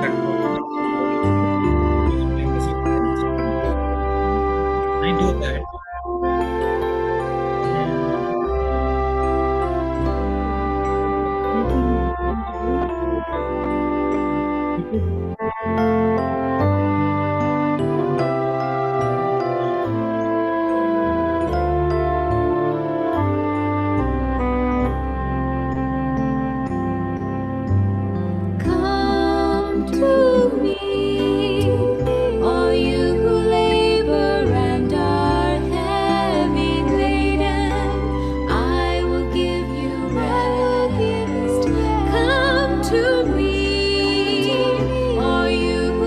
That problem is very difficult to explain the sentence correctly. I do that, and I think people Come to me, all you who labor and are heavy laden. I will give you rest. Come to me, all you who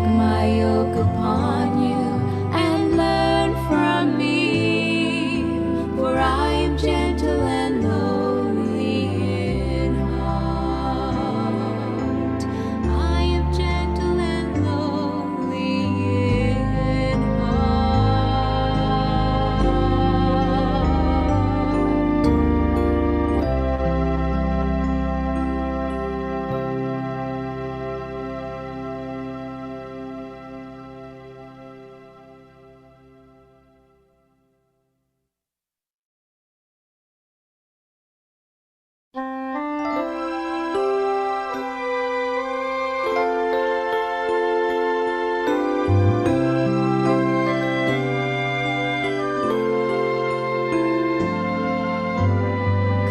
Take my yoke upon you and learn from me, for I am gentle and lowly in heart. I am gentle and lowly in heart.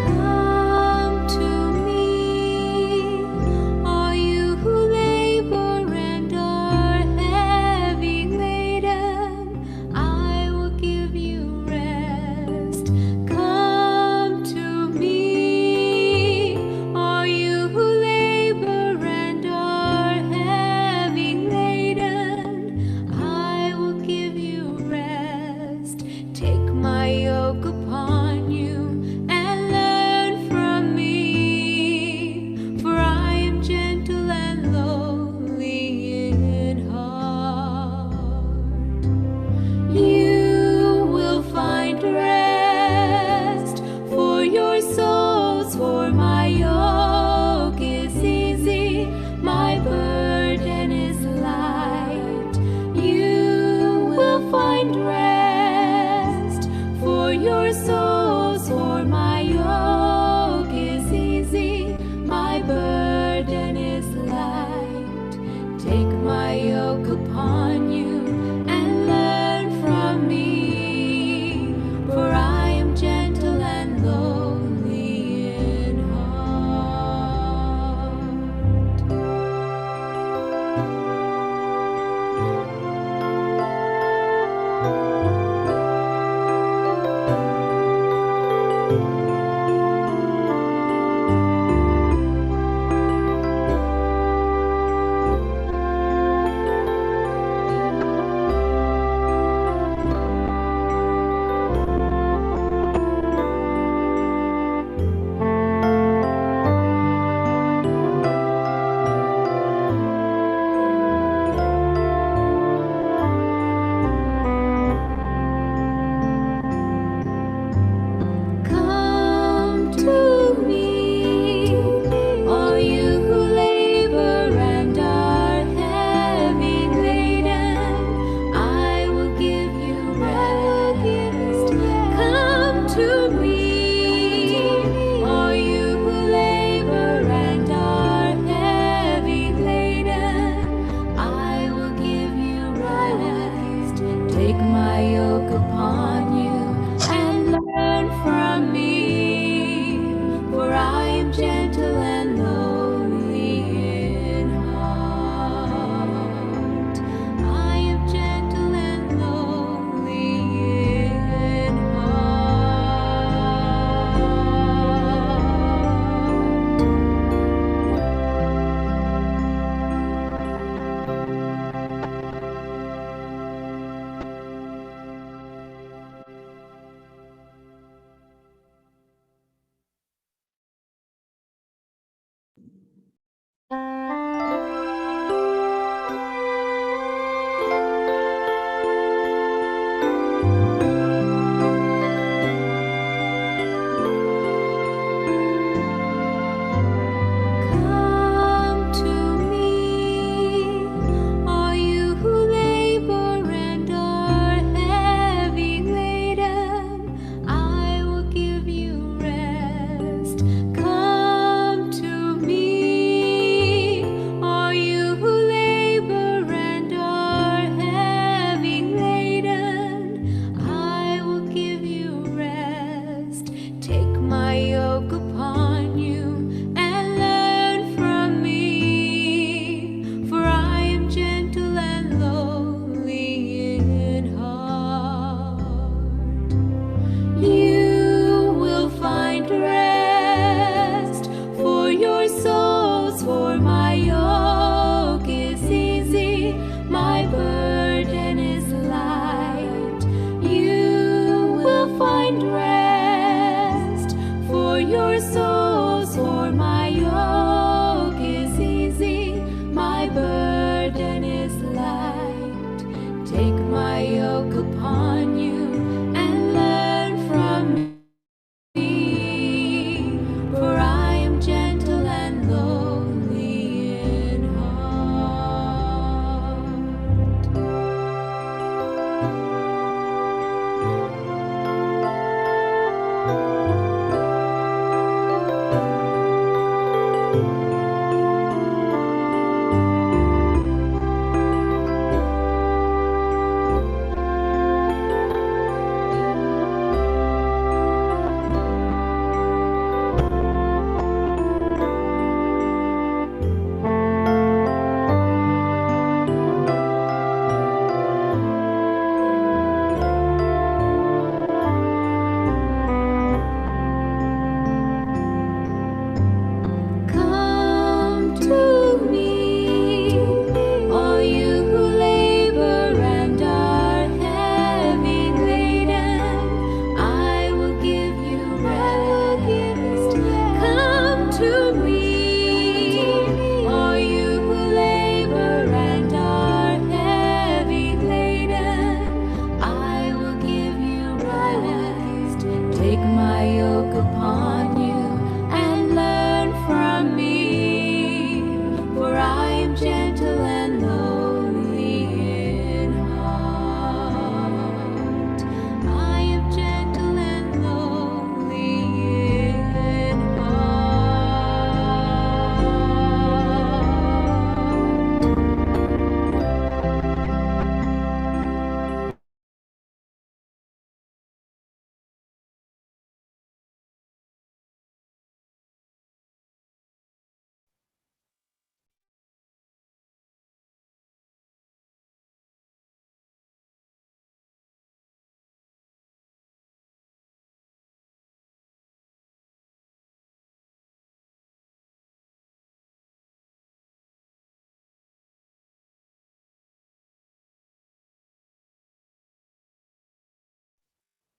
Come to me, all you who labor and are heavy laden. I will give you rest. Come to me, all you who labor and are heavy laden. I will give you rest. Take my yoke upon you and learn from me, for I am gentle and lowly in heart. You will find rest for your souls, for my yoke is easy, my burden is light. You will find rest for your souls, for my yoke is easy, my burden is light. Take my yoke upon you and learn from me, for I am gentle and lowly in heart.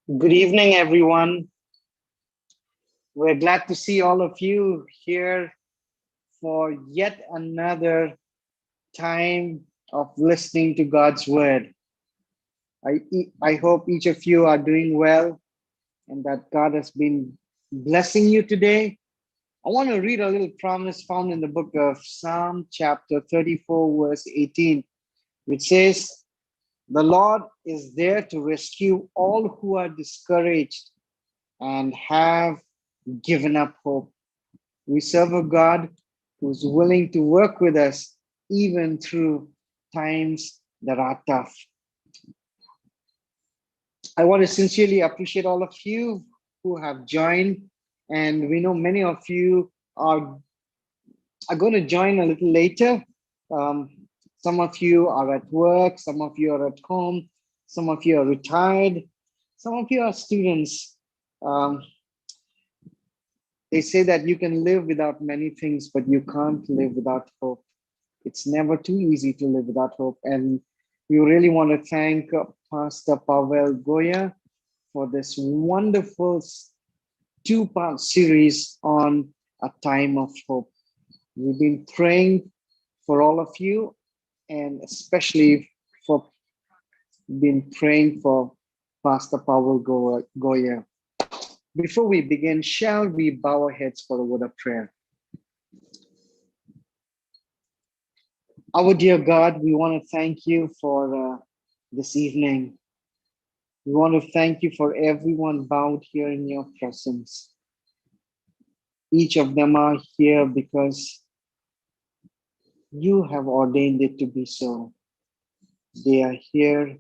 Good evening, everyone. We're glad to see all of you here for yet another time of listening to God's word. I hope each of you are doing well and that God has been blessing you today. I want to read a little promise found in the book of Psalm chapter 34, verse 18, which says, "The Lord is there to rescue all who are discouraged and have given up hope." We serve a God who's willing to work with us even through times that are tough. I want to sincerely appreciate all of you who have joined, and we know many of you are going to join a little later. Some of you are at work, some of you are at home, some of you are retired, some of you are students. Um, They say that you can live without many things, but you can't live without hope. It's never too easy to live without hope. And we really want to thank Pastor Pavel Goya for this wonderful two-part series on a time of hope. We've been praying for all of you, and especially for been praying for Pastor Pavel Goya. Before we begin, shall we bow our heads for a word of prayer? Our dear God, we want to thank you for this evening. We want to thank you for everyone bowed here in your presence. Each of them are here because you have ordained it to be so. They are here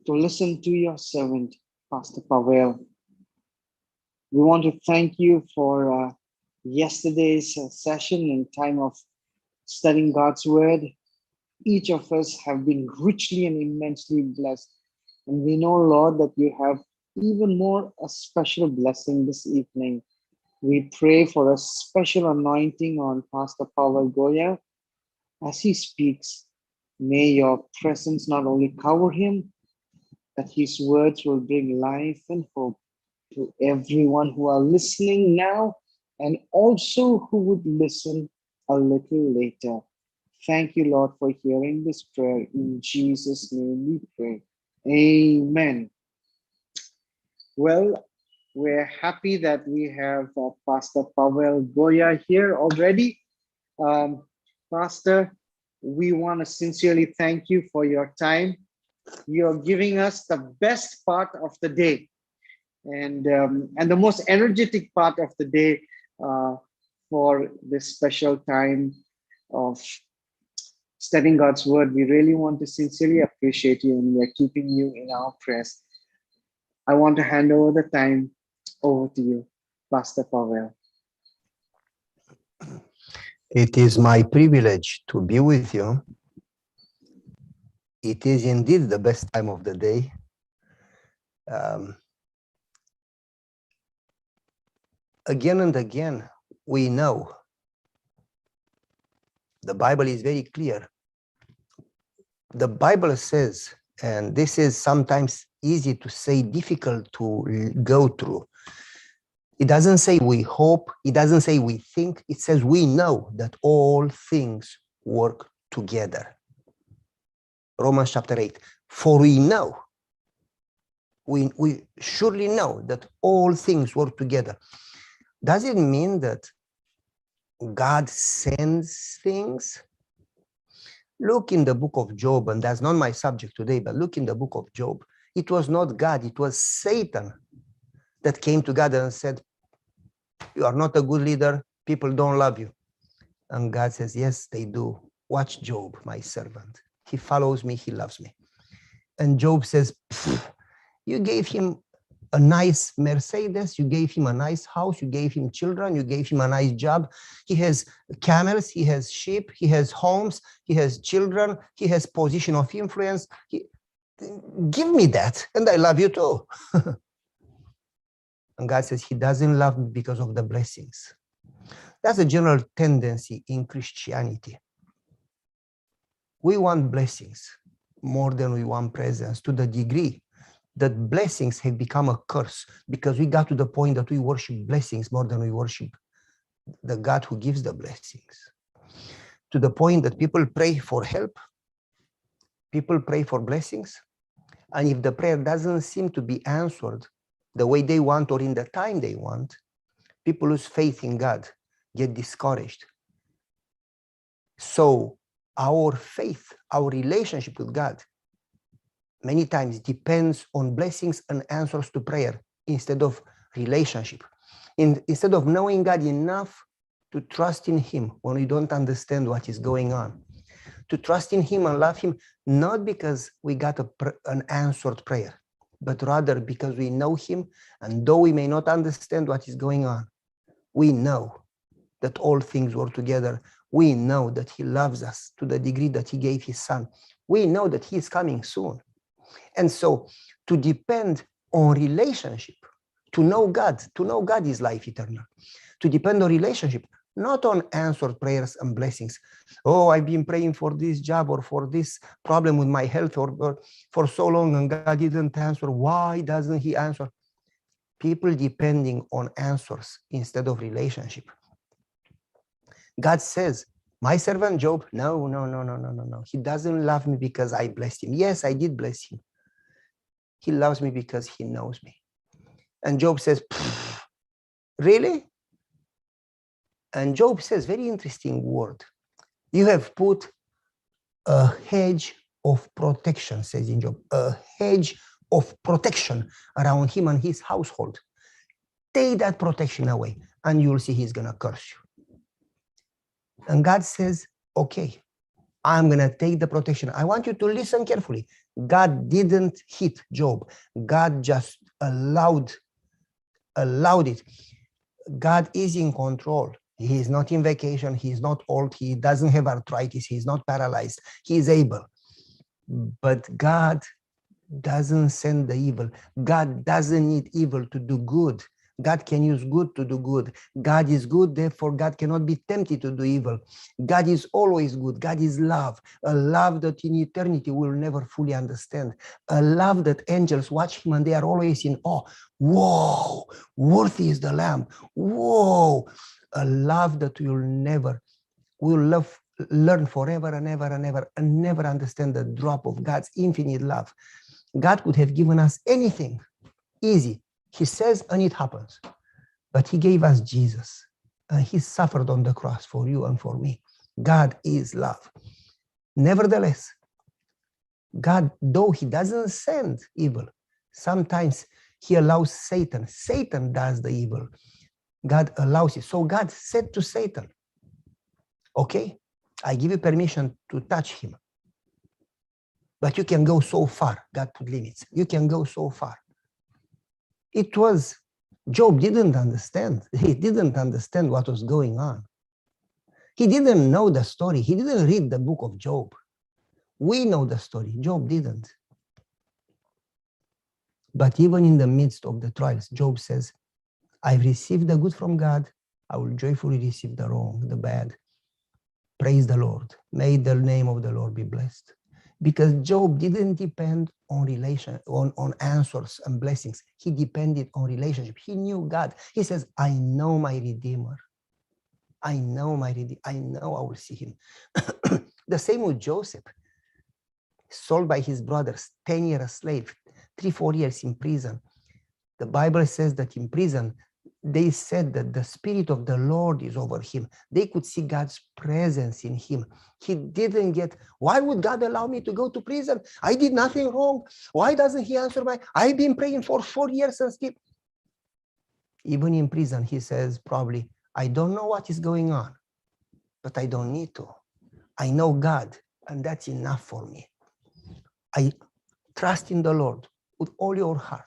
to listen to your servant, Pastor Pavel. We want to thank you for yesterday's session and time of studying God's word. Each of us have been richly and immensely blessed. And we know, Lord, that you have even more a special blessing this evening. We pray for a special anointing on Pastor Pavel Goya as he speaks. May your presence not only cover him, that his words will bring life and hope to everyone who are listening now and also who would listen a little later. Thank you, Lord, for hearing this prayer. In Jesus' name we pray. Amen. Well, we're happy that we have Pastor Pavel Goya here already. Pastor, we want to sincerely thank you for your time. You're giving us the best part of the day and the most energetic part of the day for this special time of studying God's word. We really want to sincerely appreciate you, and we're keeping you in our prayers. I want to hand over the time over to you, Pastor Pavel. It is my privilege to be with you. It is indeed the best time of the day. Again and again, we know the Bible is very clear. The Bible says, and this is sometimes easy to say, difficult to go through. It doesn't say we hope, it doesn't say we think, it says we know that all things work together. Romans chapter 8, for we know, we surely know that all things work together. Does it mean that God sends things? Look in the book of Job, and that's not my subject today, but look in the book of Job. It was not God, it was Satan that came to God and said, you are not a good leader, people don't love you. And God says, yes, they do. Watch Job, my servant. He follows me, he loves me. And Job says, you gave him a nice Mercedes, you gave him a nice house, you gave him children, you gave him a nice job. He has camels, he has sheep, he has homes, he has children, he has position of influence. Give me that, and I love you too. And God says he doesn't love me because of the blessings. That's a general tendency in Christianity. We want blessings more than we want presents, to the degree that blessings have become a curse because we got to the point that we worship blessings more than we worship the God who gives the blessings. To the point that people pray for help, people pray for blessings, and if the prayer doesn't seem to be answered the way they want or in the time they want, people lose faith in God, get discouraged. So our faith, our relationship with God, many times depends on blessings and answers to prayer instead of relationship. Instead of knowing God enough to trust in Him when we don't understand what is going on. To trust in Him and love Him, not because we got an answered prayer, but rather because we know Him, and though we may not understand what is going on, we know that all things work together. We know that He loves us to the degree that He gave His Son. We know that He is coming soon. And so to depend on relationship, to know God is life eternal. To depend on relationship, not on answered prayers and blessings. Oh, I've been praying for this job or for this problem with my health or for so long and God didn't answer. Why doesn't He answer? People depending on answers instead of relationship. God says, my servant Job, no. He doesn't love me because I blessed him. Yes, I did bless him. He loves me because he knows me. And Job says, really? And Job says, very interesting word. You have put a hedge of protection, says in Job, a hedge of protection around him and his household. Take that protection away and you'll see he's going to curse you. And God says, okay, I'm going to take the protection. I want you to listen carefully. God didn't hit Job. God just allowed it. God is in control. He is not in vacation. He is not old. He doesn't have arthritis. He is not paralyzed. He is able. But God doesn't send the evil. God doesn't need evil to do good. God can use good to do good. God is good, therefore God cannot be tempted to do evil. God is always good. God is love, a love that in eternity we'll never fully understand, a love that angels watch him and they are always in awe. Whoa, worthy is the Lamb. Whoa, a love that we'll learn forever and ever and ever and never understand the drop of God's infinite love. God could have given us anything easy. He says, and it happens. But he gave us Jesus. And he suffered on the cross for you and for me. God is love. Nevertheless, God, though he doesn't send evil, sometimes he allows Satan. Satan does the evil. God allows it. So God said to Satan, okay, I give you permission to touch him. But you can go so far. God put limits. You can go so far. It was, Job didn't understand. He didn't understand what was going on. He didn't know the story. He didn't read the book of Job. We know the story. Job didn't. But even in the midst of the trials, Job says, I've received the good from God. I will joyfully receive the wrong, the bad. Praise the Lord. May the name of the Lord be blessed. Because Job didn't depend on answers and blessings. He depended on relationship. He knew God. He says, I know my Redeemer. I know my Redeemer. I know I will see him. The same with Joseph. Sold by his brothers, 10 years a slave, 3-4 years in prison. The Bible says that in prison, they said that the Spirit of the Lord is over him. They could see God's presence in him. He didn't get, why would God allow me to go to prison? I did nothing wrong. Why doesn't he answer I've been praying for 4 years and still. Even in prison, he says probably, I don't know what is going on, but I don't need to. I know God, and that's enough for me. I trust in the Lord with all your heart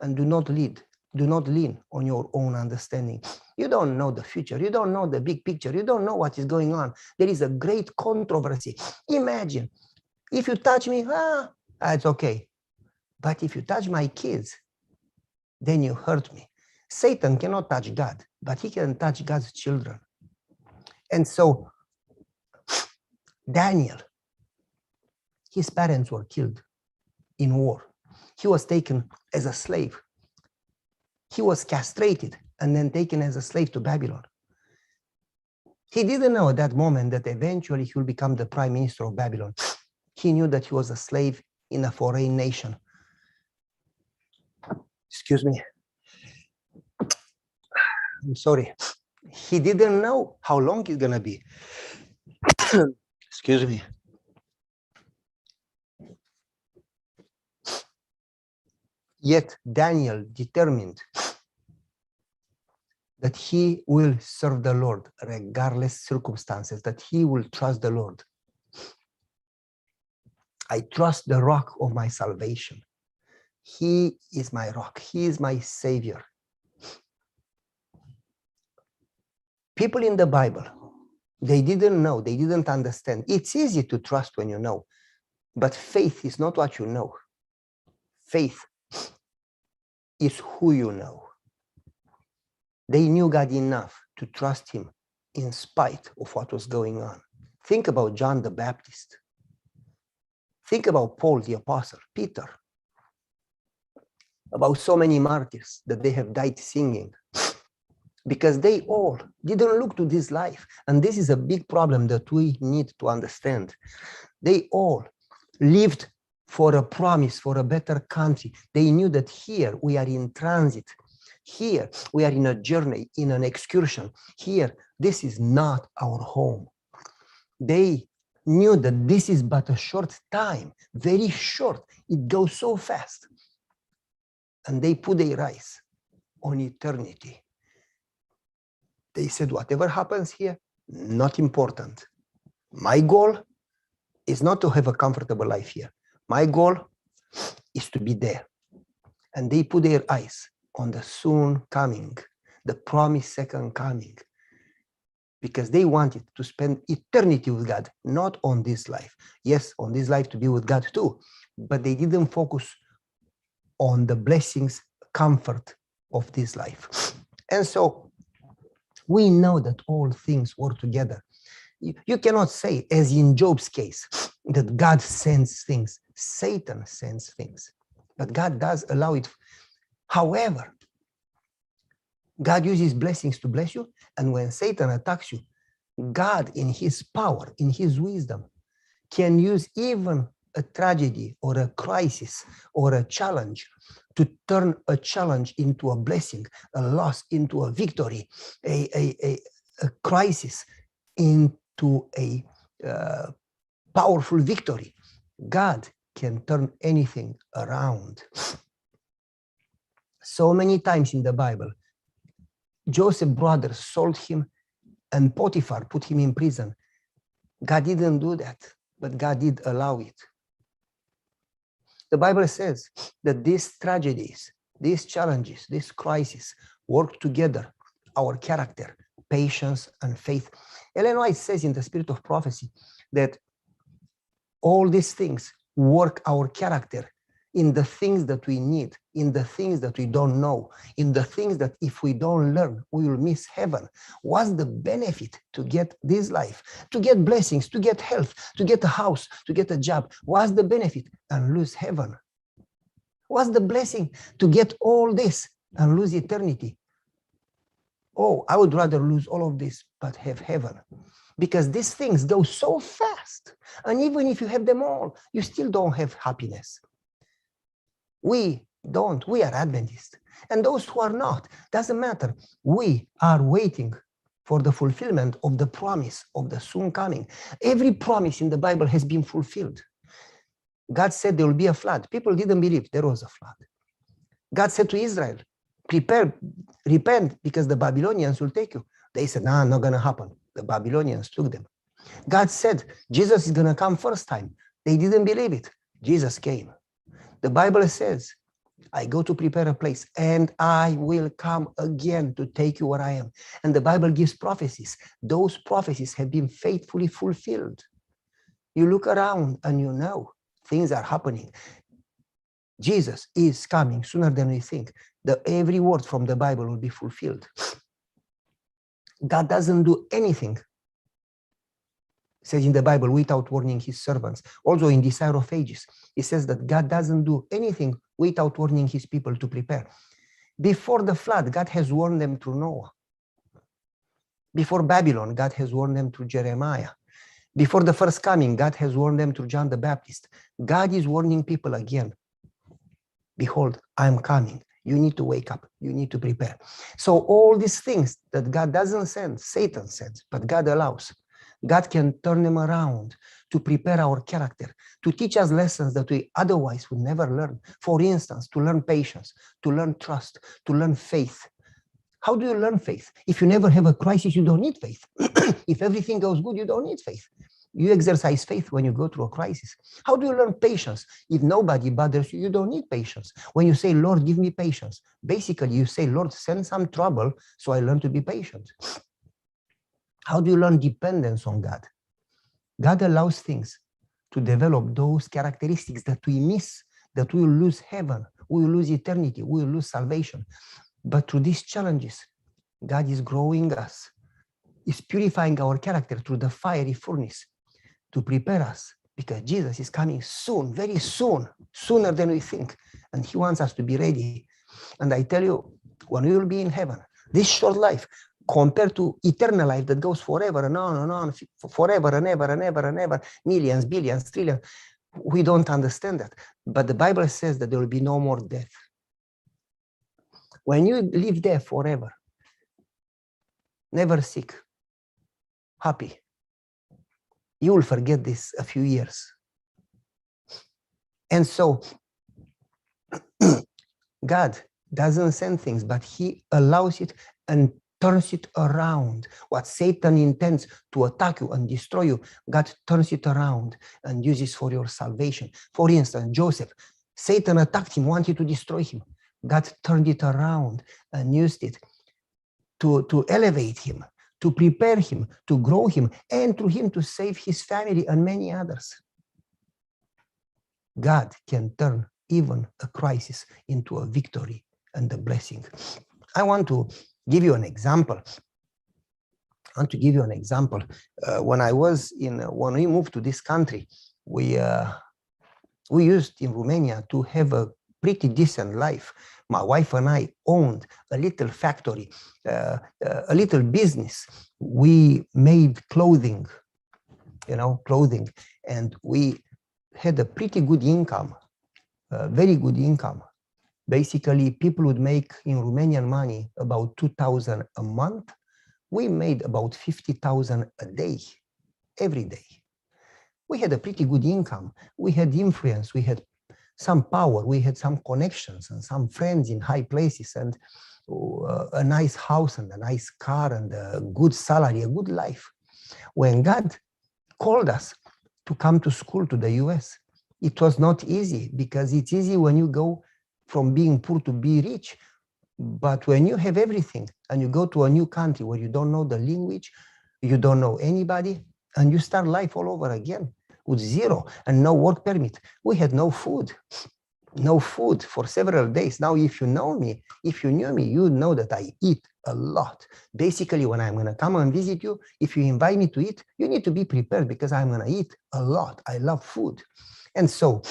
and do not lean on your own understanding. You don't know the future. You don't know the big picture. You don't know what is going on. There is a great controversy. Imagine, if you touch me, it's okay. But if you touch my kids, then you hurt me. Satan cannot touch God, but he can touch God's children. And so, Daniel, his parents were killed in war. He was taken as a slave. He was castrated and then taken as a slave to Babylon. He didn't know at that moment that eventually he will become the prime minister of Babylon. He knew that he was a slave in a foreign nation. Excuse me. I'm sorry. He didn't know how long it's going to be. Excuse me. Yet Daniel determined that he will serve the Lord regardless circumstances, that he will trust the Lord. I trust the rock of my salvation. He is my rock. He is my savior. People in the Bible, they didn't know, they didn't understand. It's easy to trust when you know, but faith is not what you know. Faith is who you know. They knew God enough to trust him in spite of what was going on. Think about John the Baptist. Think about Paul the Apostle, Peter. About so many martyrs that they have died singing. Because they all didn't look to this life. And this is a big problem that we need to understand. They all lived for a promise, for a better country. They knew that here we are in transit. Here we are in a journey, in an excursion. Here, this is not our home. They knew that this is but a short time, very short. It goes so fast. And they put their eyes on eternity. They said, whatever happens here, not important. My goal is not to have a comfortable life here. My goal is to be there. And they put their eyes on the soon coming, the promised second coming, because they wanted to spend eternity with God, not on this life. Yes, on this life to be with God too, but they didn't focus on the blessings, comfort of this life. And so we know that all things work together. You cannot say, as in Job's case, that God sends things. Satan sends things, but God does allow it. However, God uses blessings to bless you, and when Satan attacks you, God in his power, in his wisdom, can use even a tragedy or a crisis or a challenge to turn a challenge into a blessing, a loss into a victory, a crisis into a powerful victory. God can turn anything around. So many times in the Bible, Joseph's brothers sold him and Potiphar put him in prison. God didn't do that, but God did allow it. The Bible says that these tragedies, these challenges, these crises work together, our character, patience, and faith. Ellen White says in The Spirit of Prophecy that all these things work our character in the things that we need, in the things that we don't know, in the things that if we don't learn, we will miss heaven. What's the benefit to get this life, to get blessings, to get health, to get a house, to get a job? What's the benefit and lose heaven? What's the blessing to get all this and lose eternity? Oh, I would rather lose all of this, but have heaven. Because these things go so fast. And even if you have them all, you still don't have happiness. We are Adventists. And those who are not, doesn't matter. We are waiting for the fulfillment of the promise of the soon coming. Every promise in the Bible has been fulfilled. God said there will be a flood. People didn't believe there was a flood. God said to Israel, prepare, repent, because the Babylonians will take you. They said, nah, not going to happen. The Babylonians took them. God said, Jesus is going to come first time. They didn't believe it. Jesus came. The Bible says, I go to prepare a place and I will come again to take you where I am. And the Bible gives prophecies. Those prophecies have been faithfully fulfilled. You look around and you know things are happening. Jesus is coming sooner than we think. Every word from the Bible will be fulfilled. God doesn't do anything says in the Bible, without warning his servants. Also in Desire of Ages, it says that God doesn't do anything without warning his people to prepare. Before the flood, God has warned them through Noah. Before Babylon, God has warned them through Jeremiah. Before the first coming, God has warned them through John the Baptist. God is warning people again. Behold, I am coming. You need to wake up. You need to prepare. So all these things that God doesn't send, Satan sends, but God allows. God can turn them around to prepare our character, to teach us lessons that we otherwise would never learn. For instance, to learn patience, to learn trust, to learn faith. How do you learn faith? If you never have a crisis, you don't need faith. If everything goes good, you don't need faith. You exercise faith when you go through a crisis. How do you learn patience? If nobody bothers you, you don't need patience. When you say, Lord, give me patience, basically you say, Lord, send some trouble so I learn to be patient. How do you learn dependence on God? God allows things to develop those characteristics that we miss, that we will lose heaven, we will lose eternity, we will lose salvation. But through these challenges, God is growing us, is purifying our character through the fiery furnace to prepare us, because Jesus is coming soon, very soon, sooner than we think. And he wants us to be ready. And I tell you, when we will be in heaven, this short life, compared to eternal life that goes forever and on and on, forever and ever and ever and ever, millions, billions, trillions, we don't understand that. But the Bible says that there will be no more death. When you live there forever, never sick, happy, you will forget this a few years. And so God doesn't send things, but he allows it and turns it around. What Satan intends to attack you and destroy you, God turns it around and uses for your salvation. For instance, Joseph, Satan attacked him, wanted to destroy him. God turned it around and used it to elevate him, to prepare him, to grow him, and through him to save his family and many others. God can turn even a crisis into a victory and a blessing. I want to give you an example. When we moved to this country, we used in Romania to have a pretty decent life. My wife and I owned a little factory, a little business. We made clothing, and we had a pretty good income, very good income. Basically, people would make in Romanian money about 2,000 a month. We made about 50,000 a day, every day. We had a pretty good income. We had influence. We had some power. We had some connections and some friends in high places, and a nice house and a nice car and a good salary, a good life. When God called us to come to school to the US, it was not easy, because it's easy when you go from being poor to be rich. But when you have everything and you go to a new country where you don't know the language, you don't know anybody, and you start life all over again with zero and no work permit. We had no food for several days. Now, if you knew me, you know that I eat a lot. Basically, when I'm going to come and visit you, if you invite me to eat, you need to be prepared, because I'm going to eat a lot. I love food. And so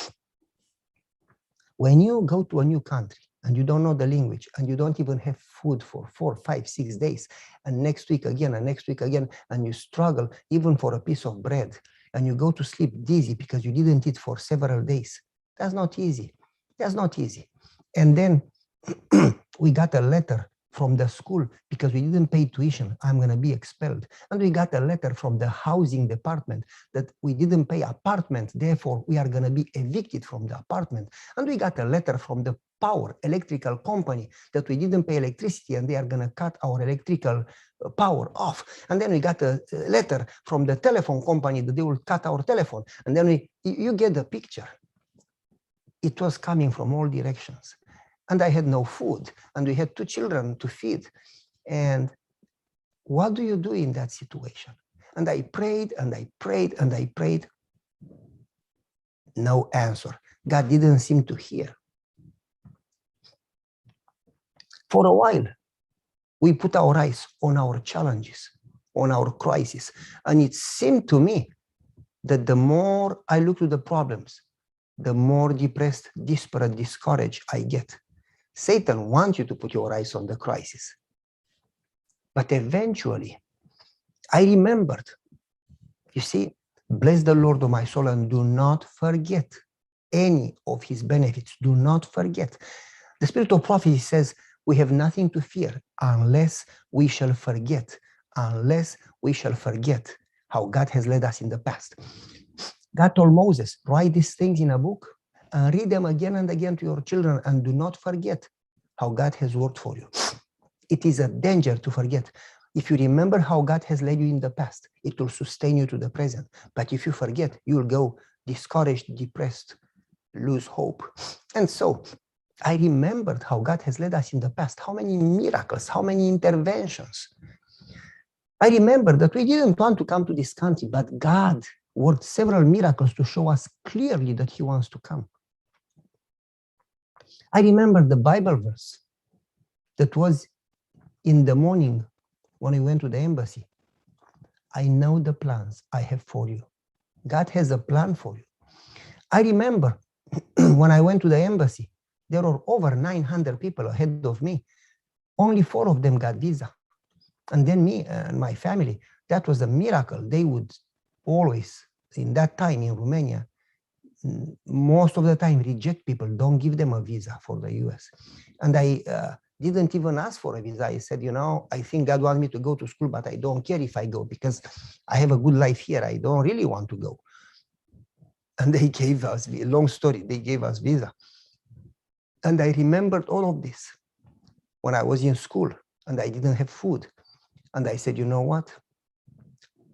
when you go to a new country and you don't know the language and you don't even have food for 4, 5, 6 days, and next week again, and you struggle even for a piece of bread, and you go to sleep dizzy because you didn't eat for several days, that's not easy. That's not easy. And then we got a letter from the school because we didn't pay tuition. I'm going to be expelled. And we got a letter from the housing department that we didn't pay apartment. Therefore, we are going to be evicted from the apartment. And we got a letter from the electrical company that we didn't pay electricity and they are going to cut our electrical power off. And then we got a letter from the telephone company that they will cut our telephone. And then you get the picture. It was coming from all directions. And I had no food, and we had 2 children to feed. And what do you do in that situation? And I prayed and I prayed and I prayed. No answer. God didn't seem to hear. For a while, we put our eyes on our challenges, on our crisis. And it seemed to me that the more I look to the problems, the more depressed, desperate, discouraged I get. Satan wants you to put your eyes on the crisis. But eventually, I remembered, you see, bless the Lord, O my soul, and do not forget any of his benefits. Do not forget. The spirit of prophecy says we have nothing to fear unless we shall forget, how God has led us in the past. God told Moses, write these things in a book and read them again and again to your children, and do not forget how God has worked for you. It is a danger to forget. If you remember how God has led you in the past, it will sustain you to the present. But if you forget, you will go discouraged, depressed, lose hope. And so I remembered how God has led us in the past, how many miracles, how many interventions. I remember that we didn't want to come to this country, but God worked several miracles to show us clearly that he wants to come. I remember the Bible verse that was in the morning when I went to the embassy. I know the plans I have for you. God has a plan for you. I remember when I went to the embassy, there were over 900 people ahead of me. Only 4 of them got visa. And then me and my family, that was a miracle. They would always, in that time in Romania, most of the time reject people, don't give them a visa for the US. And I didn't even ask for a visa. I said, you know, I think God wants me to go to school, but I don't care if I go because I have a good life here. I don't really want to go. And they gave us, long story, they gave us visa. And I remembered all of this when I was in school and I didn't have food. And I said, you know what?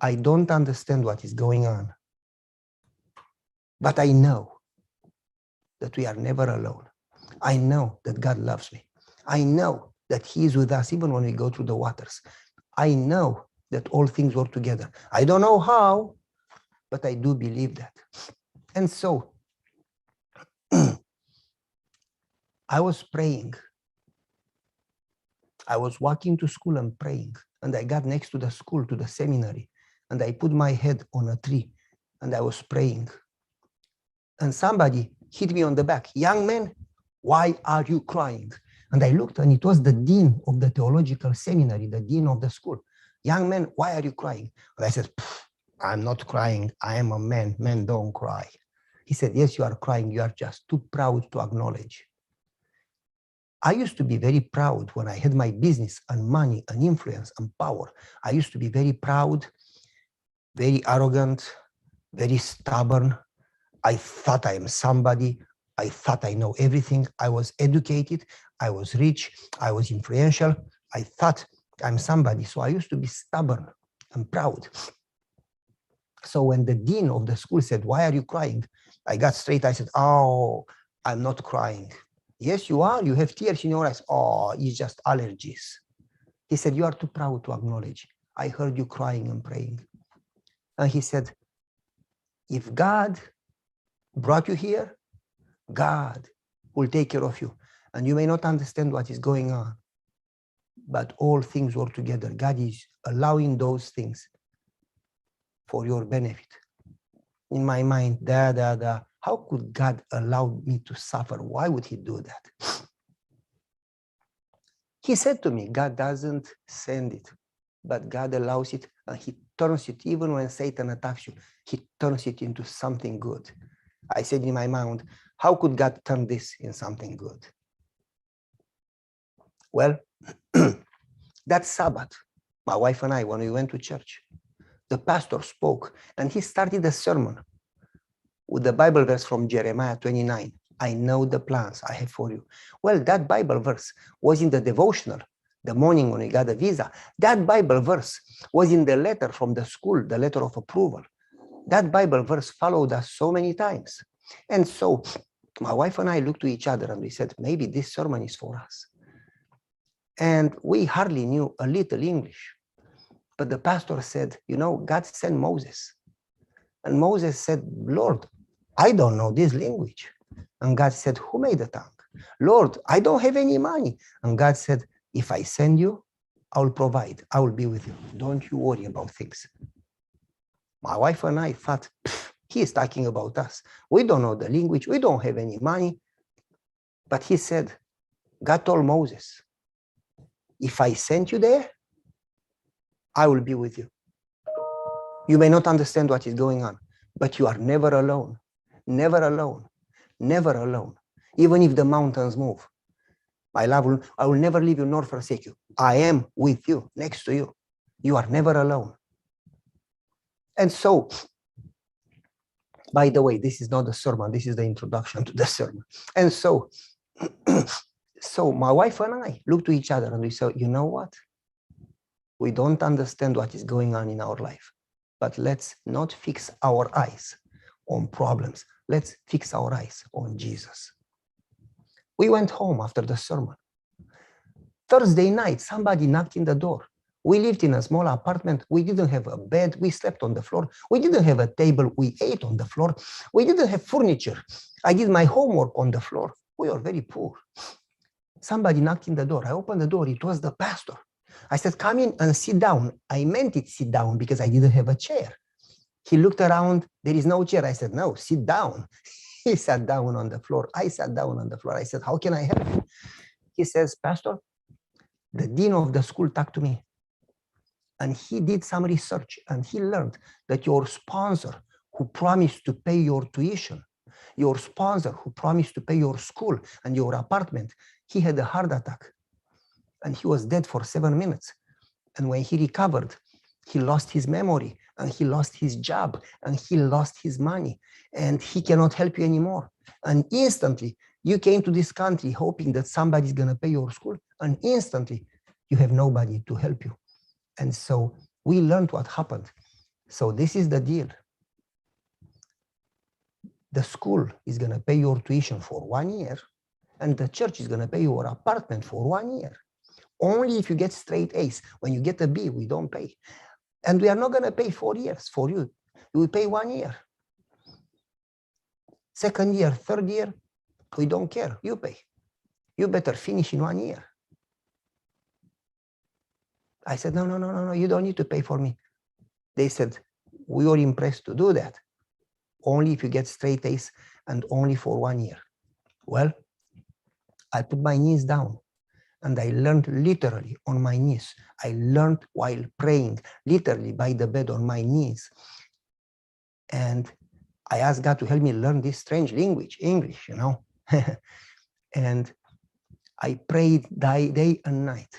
I don't understand what is going on. But I know that we are never alone. I know that God loves me. I know that he is with us even when we go through the waters. I know that all things work together. I don't know how, but I do believe that. And so I was praying. I was walking to school and praying. And I got next to the school, to the seminary. And I put my head on a tree and I was praying. And somebody hit me on the back. Young man, why are you crying? And I looked and it was the dean of the theological seminary, the dean of the school. Young man, why are you crying? And I said, I'm not crying. I am a man. Men don't cry. He said, yes, you are crying. You are just too proud to acknowledge. I used to be very proud when I had my business and money and influence and power. I used to be very proud, very arrogant, very stubborn. I thought I am somebody. I thought I know everything. I was educated. I was rich. I was influential. I thought I'm somebody. So I used to be stubborn and proud. So when the dean of the school said, why are you crying? I got straight. I said, oh, I'm not crying. Yes, you are. You have tears in your eyes. Oh, it's just allergies. He said, you are too proud to acknowledge. I heard you crying and praying. And he said, if God brought you here, God will take care of you. And you may not understand what is going on, but all things work together. God is allowing those things for your benefit. In my mind, how could God allow me to suffer? Why would he do that? He said to me, God doesn't send it, but God allows it, and he turns it, even when Satan attacks you, he turns it into something good. I said in my mind, how could God turn this in something good? Well, that Sabbath, my wife and I, when we went to church, the pastor spoke and he started a sermon with the Bible verse from Jeremiah 29. I know the plans I have for you. Well, that Bible verse was in the devotional, the morning when we got a visa. That Bible verse was in the letter from the school, the letter of approval. That Bible verse followed us so many times. And so my wife and I looked to each other and we said, maybe this sermon is for us. And we hardly knew a little English. But the pastor said, you know, God sent Moses. And Moses said, Lord, I don't know this language. And God said, who made the tongue? Lord, I don't have any money. And God said, if I send you, I will provide. I will be with you. Don't you worry about things. My wife and I thought, he is talking about us. We don't know the language. We don't have any money. But he said, God told Moses, if I send you there, I will be with you. You may not understand what is going on, but you are never alone, never alone, never alone. Even if the mountains move, I will never leave you nor forsake you. I am with you, next to you. You are never alone. And so, by the way, this is not the sermon. This is the introduction to the sermon. And so, so my wife and I looked to each other and we said, you know what? We don't understand what is going on in our life, but let's not fix our eyes on problems. Let's fix our eyes on Jesus. We went home after the sermon. Thursday night, somebody knocked in the door. We lived in a small apartment. We didn't have a bed. We slept on the floor. We didn't have a table. We ate on the floor. We didn't have furniture. I did my homework on the floor. We were very poor. Somebody knocked in the door. I opened the door. It was the pastor. I said, come in and sit down. I meant it, sit down, because I didn't have a chair. He looked around. There is no chair. I said, no, sit down. He sat down on the floor. I sat down on the floor. I said, how can I help you? He says, Pastor, the dean of the school talked to me. And he did some research and he learned that your sponsor who promised to pay your tuition, your sponsor who promised to pay your school and your apartment, he had a heart attack and he was dead for 7 minutes. And when he recovered, he lost his memory and he lost his job and he lost his money and he cannot help you anymore. And instantly you came to this country hoping that somebody's going to pay your school, and instantly you have nobody to help you. And so we learned what happened. So this is the deal. The school is going to pay your tuition for 1 year, and the church is going to pay your apartment for 1 year. Only if you get straight A's. When you get a B, we don't pay. And we are not going to pay 4 years for you. We pay 1 year. Second year, third year, we don't care. You pay. You better finish in 1 year. I said, no, you don't need to pay for me. They said, we were impressed to do that. Only if you get straight A's and only for 1 year. Well, I put my knees down and I learned literally on my knees. I learned while praying, literally by the bed on my knees. And I asked God to help me learn this strange language, English, you know. And I prayed day and night.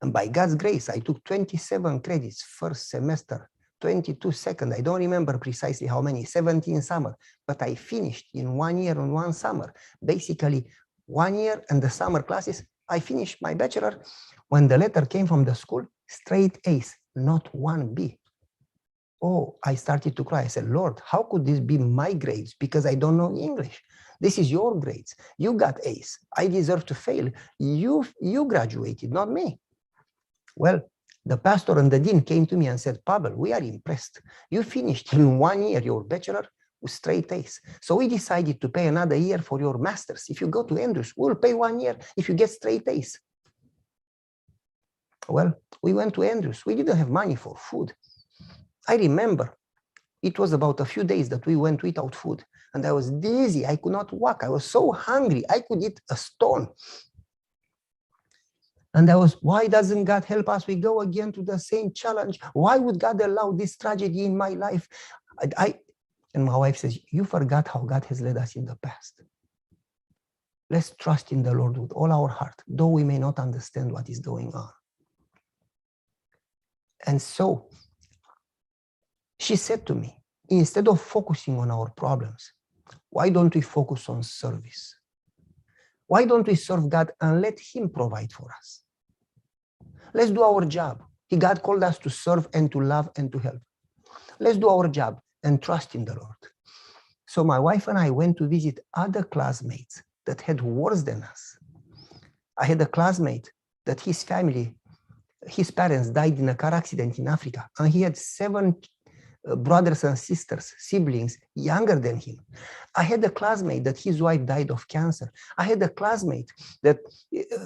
And by God's grace, I took 27 credits first semester, 22 second. I don't remember precisely how many, 17 summer, but I finished in 1 year and 1 summer. Basically, 1 year and the summer classes, I finished my bachelor. When the letter came from the school, straight A's, not 1 B. Oh, I started to cry. I said, Lord, how could this be my grades? Because I don't know English. This is your grades. You got A's. I deserve to fail. You graduated, not me. Well, the pastor and the dean came to me and said, Pavel, we are impressed. You finished in 1 year your bachelor with straight A's. So we decided to pay another year for your master's. If you go to Andrews, we'll pay 1 year if you get straight A's. Well, we went to Andrews. We didn't have money for food. I remember it was about a few days that we went without food. And I was dizzy. I could not walk. I was so hungry. I could eat a stone. And I was, why doesn't God help us? We go again to the same challenge. Why would God allow this tragedy in my life? And my wife says, you forgot how God has led us in the past. Let's trust in the Lord with all our heart, though we may not understand what is going on. And so she said to me, instead of focusing on our problems, why don't we focus on service? Why don't we serve God and let Him provide for us? Let's do our job. God called us to serve and to love and to help. Let's do our job and trust in the Lord. So my wife and I went to visit other classmates that had worse than us. I had a classmate that his family, his parents died in a car accident in Africa, and he had 7 brothers and sisters, siblings younger than him. I had a classmate that his wife died of cancer. I had a classmate that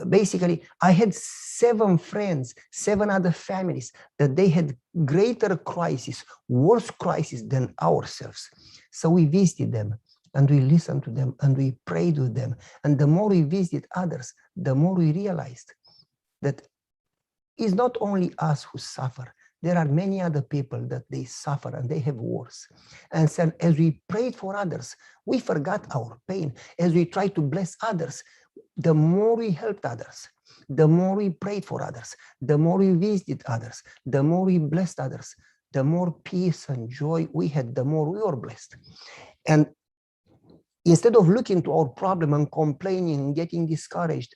basically I had 7 friends, 7 other families that they had greater crisis, worse crisis than ourselves. So we visited them and we listened to them and we prayed with them. And the more we visited others, the more we realized that it's not only us who suffer. There are many other people that they suffer and they have worse. And so as we prayed for others, we forgot our pain. As we tried to bless others, the more we helped others, the more we prayed for others, the more we visited others, the more we blessed others, the more peace and joy we had, the more we were blessed. And instead of looking to our problem and complaining and getting discouraged,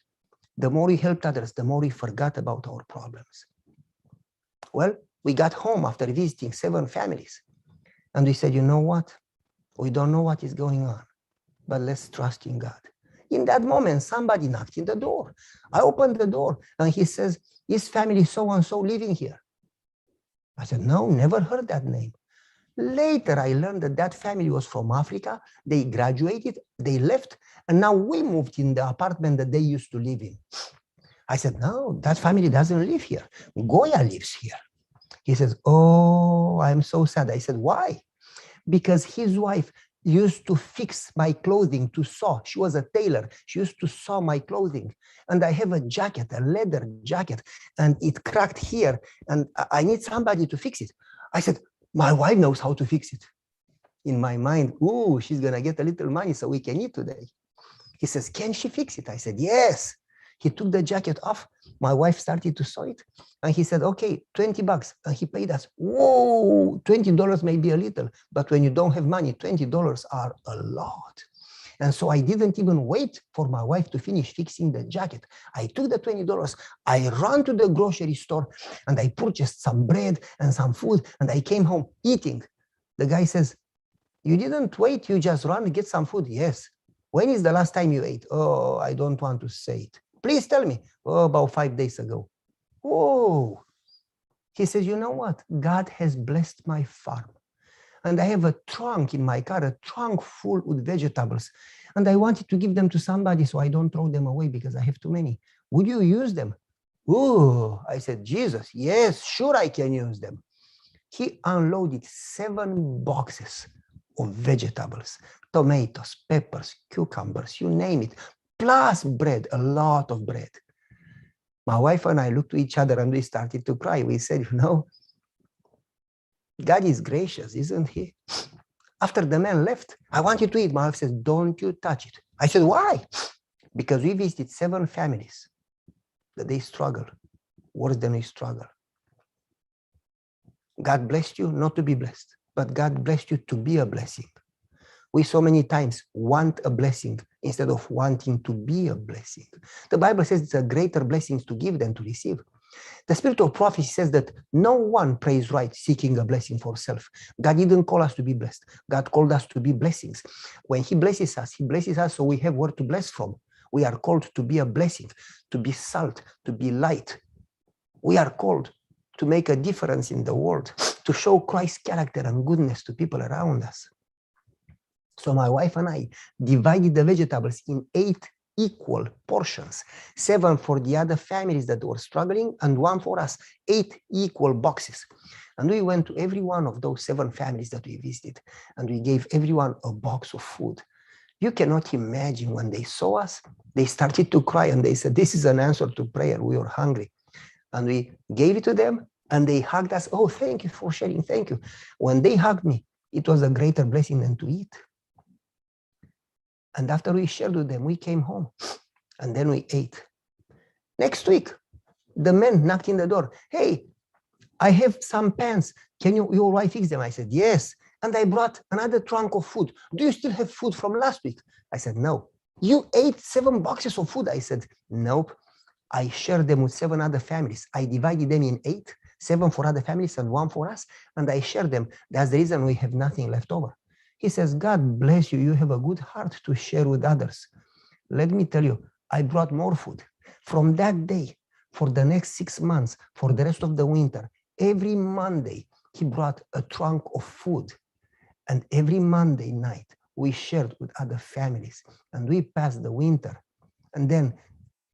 the more we helped others, the more we forgot about our problems. Well, we got home after visiting 7 families and we said, you know what? We don't know what is going on, but let's trust in God. In that moment, somebody knocked in the door. I opened the door and he says, is family so-and-so living here? I said, no, never heard that name. Later, I learned that that family was from Africa. They graduated, they left, and now we moved in the apartment that they used to live in. I said, no, that family doesn't live here. Goya lives here. He says, oh, I'm so sad. I said, why? Because his wife used to fix my clothing, to sew. She was a tailor. She used to sew my clothing. And I have a jacket, a leather jacket, and it cracked here, and I need somebody to fix it. I said, my wife knows how to fix it. In my mind, ooh, she's going to get a little money so we can eat today. He says, can she fix it? I said, yes. He took the jacket off. My wife started to sew it. And he said, okay, $20. And he paid us. Whoa, $20 may be a little, but when you don't have money, $20 are a lot. And so I didn't even wait for my wife to finish fixing the jacket. I took the $20, I ran to the grocery store and I purchased some bread and some food and I came home eating. The guy says, you didn't wait, you just ran to get some food? Yes. When is the last time you ate? Oh, I don't want to say it. Please tell me. Oh, about 5 days ago. Oh. He says, you know what? God has blessed my farm. And I have a trunk in my car, a trunk full with vegetables. And I wanted to give them to somebody so I don't throw them away because I have too many. Would you use them? Oh, I said, Jesus, yes, sure I can use them. He unloaded 7 boxes of vegetables, tomatoes, peppers, cucumbers, you name it, plus bread, a lot of bread. My wife and I looked to each other and we started to cry. We said, you know, God is gracious, isn't he? After the man left, I want you to eat. My wife says, don't you touch it. I said, why? Because we visited 7 families that they struggle worse than we struggle. God blessed you not to be blessed, but God blessed you to be a blessing. We so many times want a blessing instead of wanting to be a blessing. The Bible says it's a greater blessing to give than to receive. The spirit of prophecy says that no one prays right seeking a blessing for self. God didn't call us to be blessed. God called us to be blessings. When he blesses us so we have where to bless from. We are called to be a blessing, to be salt, to be light. We are called to make a difference in the world, to show Christ's character and goodness to people around us. So my wife and I divided the vegetables in 8 equal portions, 7 for the other families that were struggling and 1 for us, 8 equal boxes. And we went to every one of those 7 families that we visited and we gave everyone a box of food. You cannot imagine when they saw us, they started to cry and they said, this is an answer to prayer. We were hungry. And we gave it to them and they hugged us. Oh, thank you for sharing. Thank you. When they hugged me, it was a greater blessing than to eat. And after we shared with them, we came home and then we ate. Next week, the man knocked in the door. Hey, I have some pants. Can your wife fix them? I said, yes. And I brought another trunk of food. Do you still have food from last week? I said, no. You ate 7 boxes of food? I said, nope. I shared them with 7 other families. I divided them in 8, 7 for other families and 1 for us. And I shared them. That's the reason we have nothing left over. He says, God bless you. You have a good heart to share with others. Let me tell you, I brought more food. From that day, for the next 6 months, for the rest of the winter, every Monday, he brought a trunk of food. And every Monday night, we shared with other families and we passed the winter. And then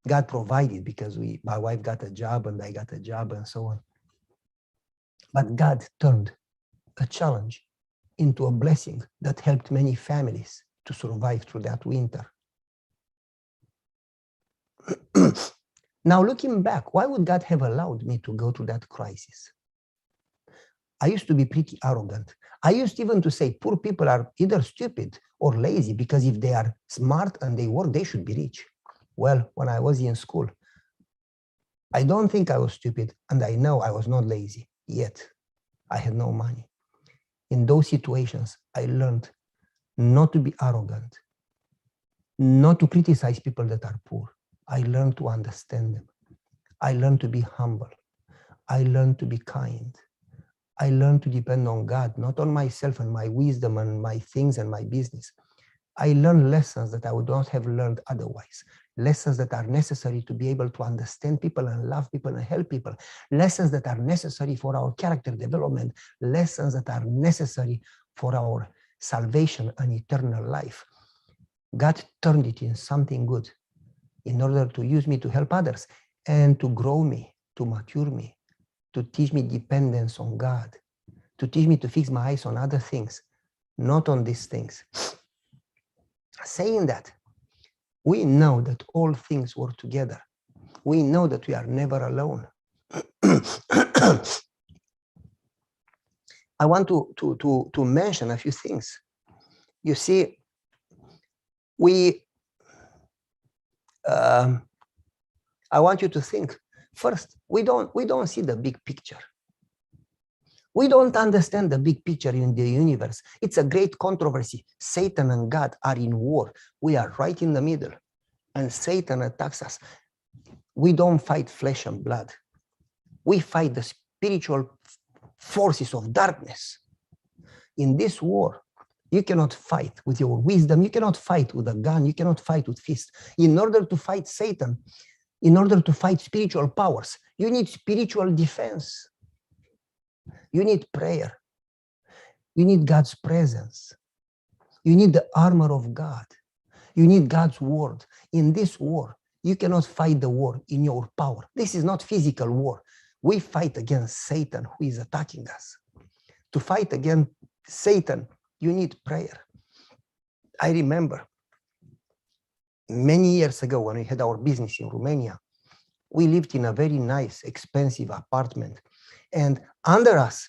God provided because my wife got a job and I got a job and so on. But God turned a challenge into a blessing that helped many families to survive through that winter. Now, looking back, why would God have allowed me to go through that crisis? I used to be pretty arrogant. I used even to say poor people are either stupid or lazy because if they are smart and they work, they should be rich. Well, when I was in school, I don't think I was stupid and I know I was not lazy, yet I had no money. In those situations, I learned not to be arrogant, not to criticize people that are poor. I learned to understand them. I learned to be humble. I learned to be kind. I learned to depend on God, not on myself and my wisdom and my things and my business. I learned lessons that I would not have learned otherwise. Lessons that are necessary to be able to understand people and love people and help people. Lessons that are necessary for our character development. Lessons that are necessary for our salvation and eternal life. God turned it in something good in order to use me to help others and to grow me, to mature me, to teach me dependence on God, to teach me to fix my eyes on other things, not on these things. Saying that, we know that all things work together. We know that we are never alone. I want to mention a few things. You see, I want you to think. First, we don't see the big picture. We don't understand the big picture in the universe. It's a great controversy. Satan and God are in war. We are right in the middle, and Satan attacks us. We don't fight flesh and blood. We fight the spiritual forces of darkness. In this war, you cannot fight with your wisdom. You cannot fight with a gun. You cannot fight with fists. In order to fight Satan, in order to fight spiritual powers, you need spiritual defense. You need prayer. You need God's presence. You need the armor of God. You need God's word. In this war, you cannot fight the war in your power. This is not physical war. We fight against Satan who is attacking us. To fight against Satan, you need prayer. I remember many years ago when we had our business in Romania, we lived in a very nice, expensive apartment. And under us,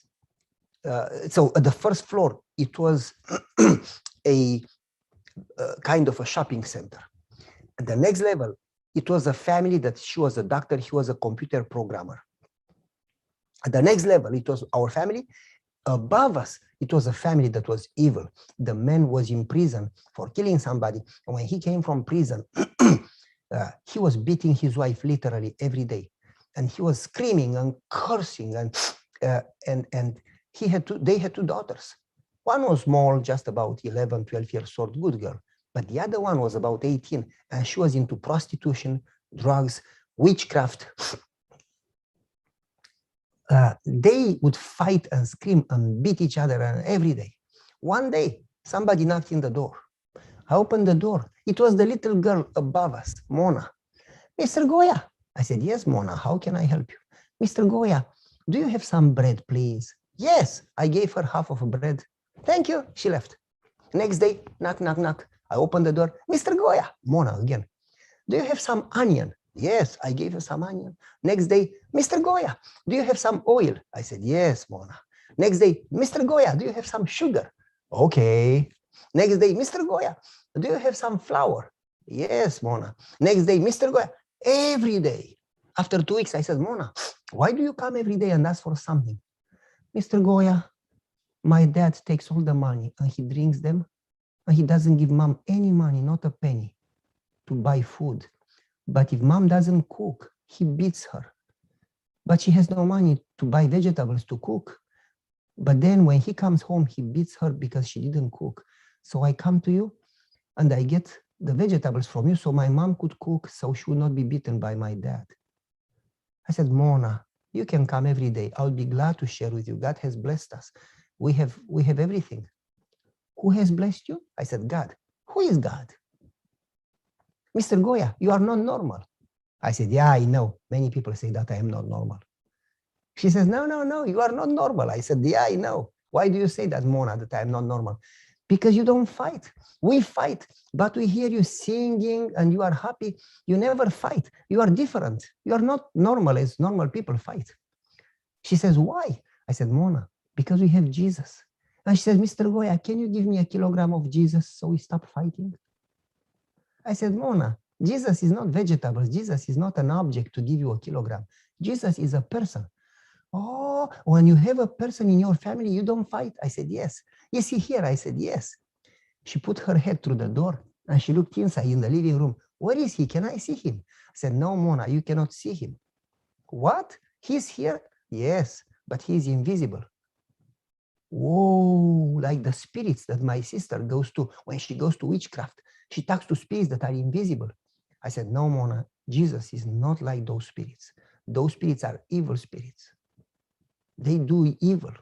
so at the first floor, it was a kind of a shopping center. At the next level, it was a family that she was a doctor, he was a computer programmer. At the next level, it was our family. Above us, it was a family that was evil. The man was in prison for killing somebody. And when he came from prison, he was beating his wife literally every day. And he was screaming and cursing. And they had two daughters. One was small, just about 11, 12 years old, good girl. But the other one was about 18, and she was into prostitution, drugs, witchcraft. They would fight and scream and beat each other every day. One day, somebody knocked on the door. I opened the door. It was the little girl above us, Mona. Mr. Goya. I said, yes, Mona, how can I help you? Mr. Goya, do you have some bread, please? Yes, I gave her half of a bread. Thank you. She left. Next day, knock, knock, knock. I opened the door. Mr. Goya, Mona again. Do you have some onion? Yes, I gave her some onion. Next day, Mr. Goya, do you have some oil? I said, yes, Mona. Next day, Mr. Goya, do you have some sugar? Okay. Next day, Mr. Goya, do you have some flour? Yes, Mona. Next day, Mr. Goya, every day. After 2 weeks, I said, Mona, why do you come every day and ask for something? Mr. Goya, my dad takes all the money and he drinks them, and he doesn't give mom any money, not a penny, to buy food. But if mom doesn't cook, he beats her. But she has no money to buy vegetables to cook. But then when he comes home, he beats her because she didn't cook. So I come to you and I get the vegetables from you so my mom could cook so she would not be beaten by my dad. I said, Mona, You can come every day. I'll be glad to share with you. God has blessed us. We have everything. Who has blessed you? I said, God. Who is God? Mr. Goya, you are not normal. I said, yeah, I know. Many people say that I am not normal. She says, no, you are not normal. I said, yeah, I know. Why do you say that, Mona, that I am not normal? Because you don't fight. We fight, but we hear you singing and you are happy. You never fight. You are different. You are not normal as normal people fight. She says, why? I said, Mona, because we have Jesus. And she says, Mr. Goya, can you give me a kilogram of Jesus so we stop fighting? I said, Mona, Jesus is not vegetables. Jesus is not an object to give you a kilogram. Jesus is a person. Oh, when you have a person in your family, you don't fight? I said, yes. Is he here? I said, yes. She put her head through the door and she looked inside in the living room. Where is he? Can I see him? I said, no, Mona, you cannot see him. What? He's here? Yes, but he's invisible. Whoa, like the spirits that my sister goes to when she goes to witchcraft. She talks to spirits that are invisible. I said, no, Mona, Jesus is not like those spirits. Those spirits are evil spirits. They do evil.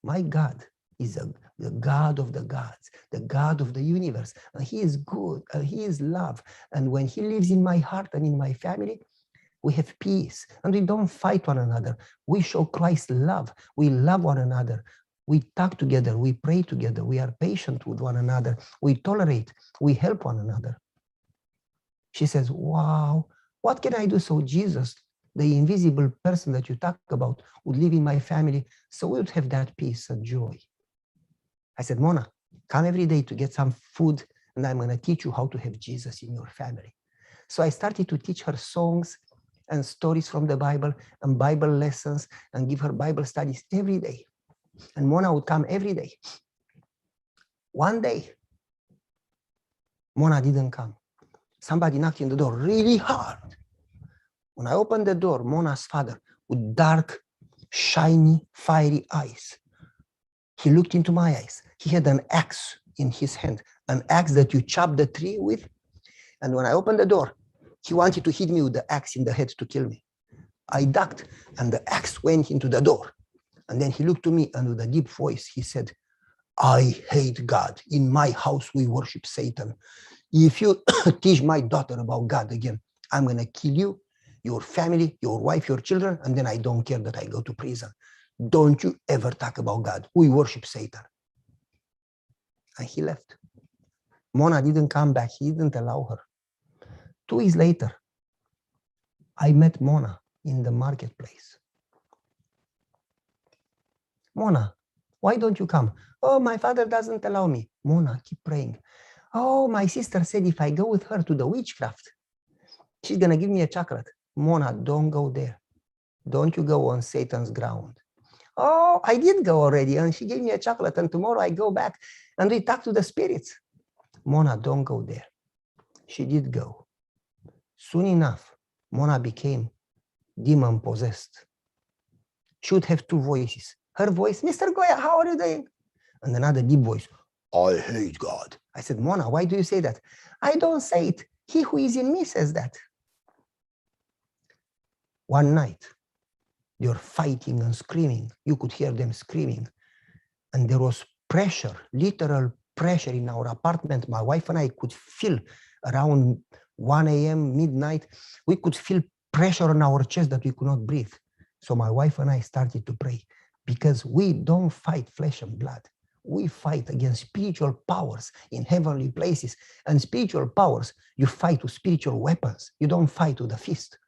My God is the God of the gods, the God of the universe. And he is good, and he is love. And when he lives in my heart and in my family, we have peace and we don't fight one another. We show Christ's love. We love one another. We talk together. We pray together. We are patient with one another. We tolerate. We help one another. She says, wow, what can I do so Jesus, the invisible person that you talk about, would live in my family so we would have that peace and joy? I said, Mona, come every day to get some food and I'm going to teach you how to have Jesus in your family. So I started to teach her songs and stories from the Bible and Bible lessons and give her Bible studies every day. And Mona would come every day. One day, Mona didn't come. Somebody knocked on the door really hard. When I opened the door, Mona's father, with dark, shiny, fiery eyes, he looked into my eyes. He had an axe in his hand, an axe that you chop the tree with. And when I opened the door, he wanted to hit me with the axe in the head to kill me. I ducked and the axe went into the door. And then he looked to me and with a deep voice, he said, I hate God. In my house, we worship Satan. If you teach my daughter about God again, I'm going to kill you, your family, your wife, your children, and then I don't care that I go to prison. Don't you ever talk about God. We worship Satan. And he left. Mona didn't come back. He didn't allow her. 2 weeks later, I met Mona in the marketplace. Mona, why don't you come? Oh, my father doesn't allow me. Mona, keep praying. Oh, my sister said if I go with her to the witchcraft, she's going to give me a chocolate. Mona, don't go there. Don't you go on Satan's ground. Oh, I did go already, and she gave me a chocolate, and tomorrow I go back, and we talk to the spirits. Mona, don't go there. She did go. Soon enough, Mona became demon-possessed. She would have 2 voices. Her voice, Mr. Goya, how are you doing? And another deep voice, I hate God. I said, Mona, why do you say that? I don't say it. He who is in me says that. One night, they were fighting and screaming. You could hear them screaming. And there was pressure, literal pressure in our apartment. My wife and I could feel around 1 a.m., midnight, we could feel pressure on our chest that we could not breathe. So my wife and I started to pray because we don't fight flesh and blood. We fight against spiritual powers in heavenly places. And spiritual powers, you fight with spiritual weapons. You don't fight with a fist.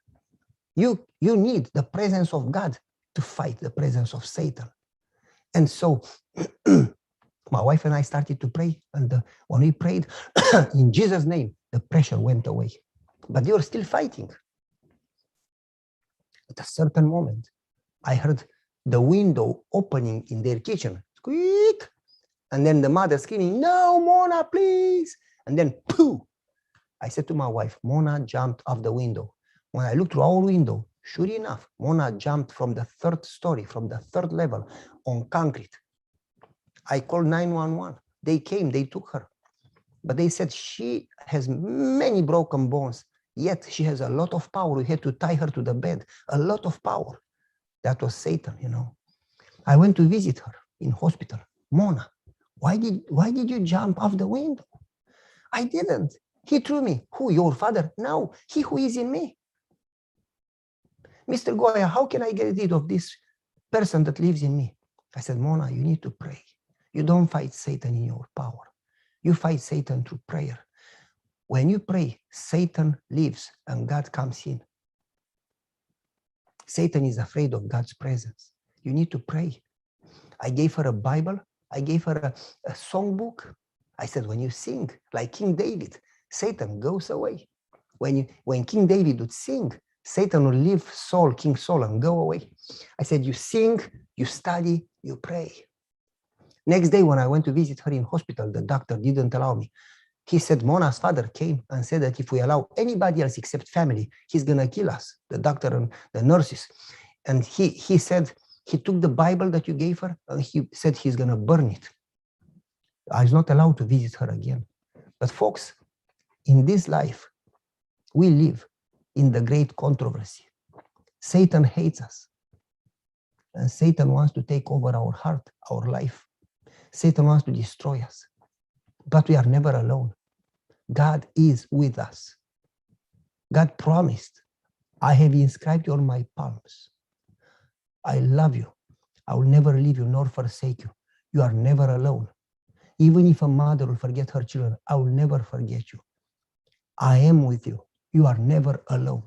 You need the presence of God to fight the presence of Satan. And so my wife and I started to pray. And when we prayed in Jesus' name, the pressure went away. But they were still fighting. At a certain moment, I heard the window opening in their kitchen. Squeak! And then the mother screaming, no, Mona, please. And then, pooh! I said to my wife, Mona jumped off the window. When I looked through our window, sure enough, Mona jumped from the 3rd story, from the 3rd level on concrete. I called 911. They came, they took her. But they said she has many broken bones, yet she has a lot of power. We had to tie her to the bed, a lot of power. That was Satan, you know. I went to visit her in hospital. Mona, why did you jump off the window? I didn't. He threw me. Who, your father? No, he who is in me. Mr. Goya, how can I get rid of this person that lives in me? I said, Mona, you need to pray. You don't fight Satan in your power. You fight Satan through prayer. When you pray, Satan leaves and God comes in. Satan is afraid of God's presence. You need to pray. I gave her a Bible. I gave her a songbook. I said, when you sing like King David, Satan goes away. When King David would sing, Satan will leave Saul, King Saul, and go away. I said, you sing, you study, you pray. Next day, when I went to visit her in hospital, the doctor didn't allow me. He said, Mona's father came and said that if we allow anybody else except family, he's going to kill us, the doctor and the nurses. And he said, he took the Bible that you gave her and he said he's going to burn it. I was not allowed to visit her again. But folks, in this life, we live in the great controversy. Satan hates us. And Satan wants to take over our heart, our life. Satan wants to destroy us. But we are never alone. God is with us. God promised, I have inscribed you on my palms. I love you. I will never leave you nor forsake you. You are never alone. Even if a mother will forget her children, I will never forget you. I am with you. You are never alone.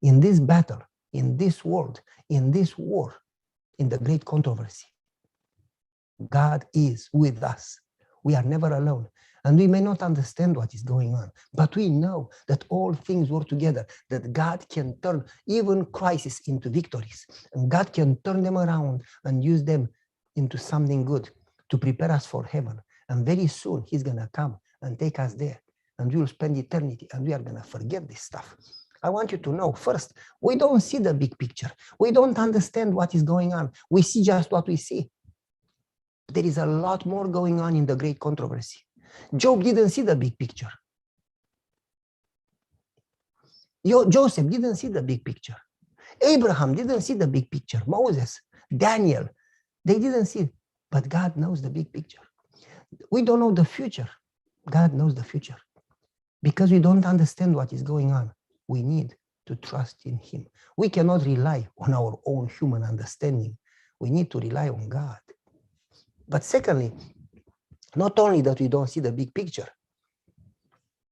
In this battle, in this world, in this war, in the great controversy, God is with us. We are never alone. And we may not understand what is going on, but we know that all things work together, that God can turn even crises into victories. And God can turn them around and use them into something good to prepare us for heaven. And very soon he's going to come and take us there. And we will spend eternity and we are going to forget this stuff. I want you to know, first, we don't see the big picture. We don't understand what is going on. We see just what we see. There is a lot more going on in the great controversy. Job didn't see the big picture. Joseph didn't see the big picture. Abraham didn't see the big picture. Moses, Daniel, they didn't see. But God knows the big picture. We don't know the future. God knows the future. Because we don't understand what is going on, we need to trust in him. We cannot rely on our own human understanding. We need to rely on God. But secondly, not only that we don't see the big picture,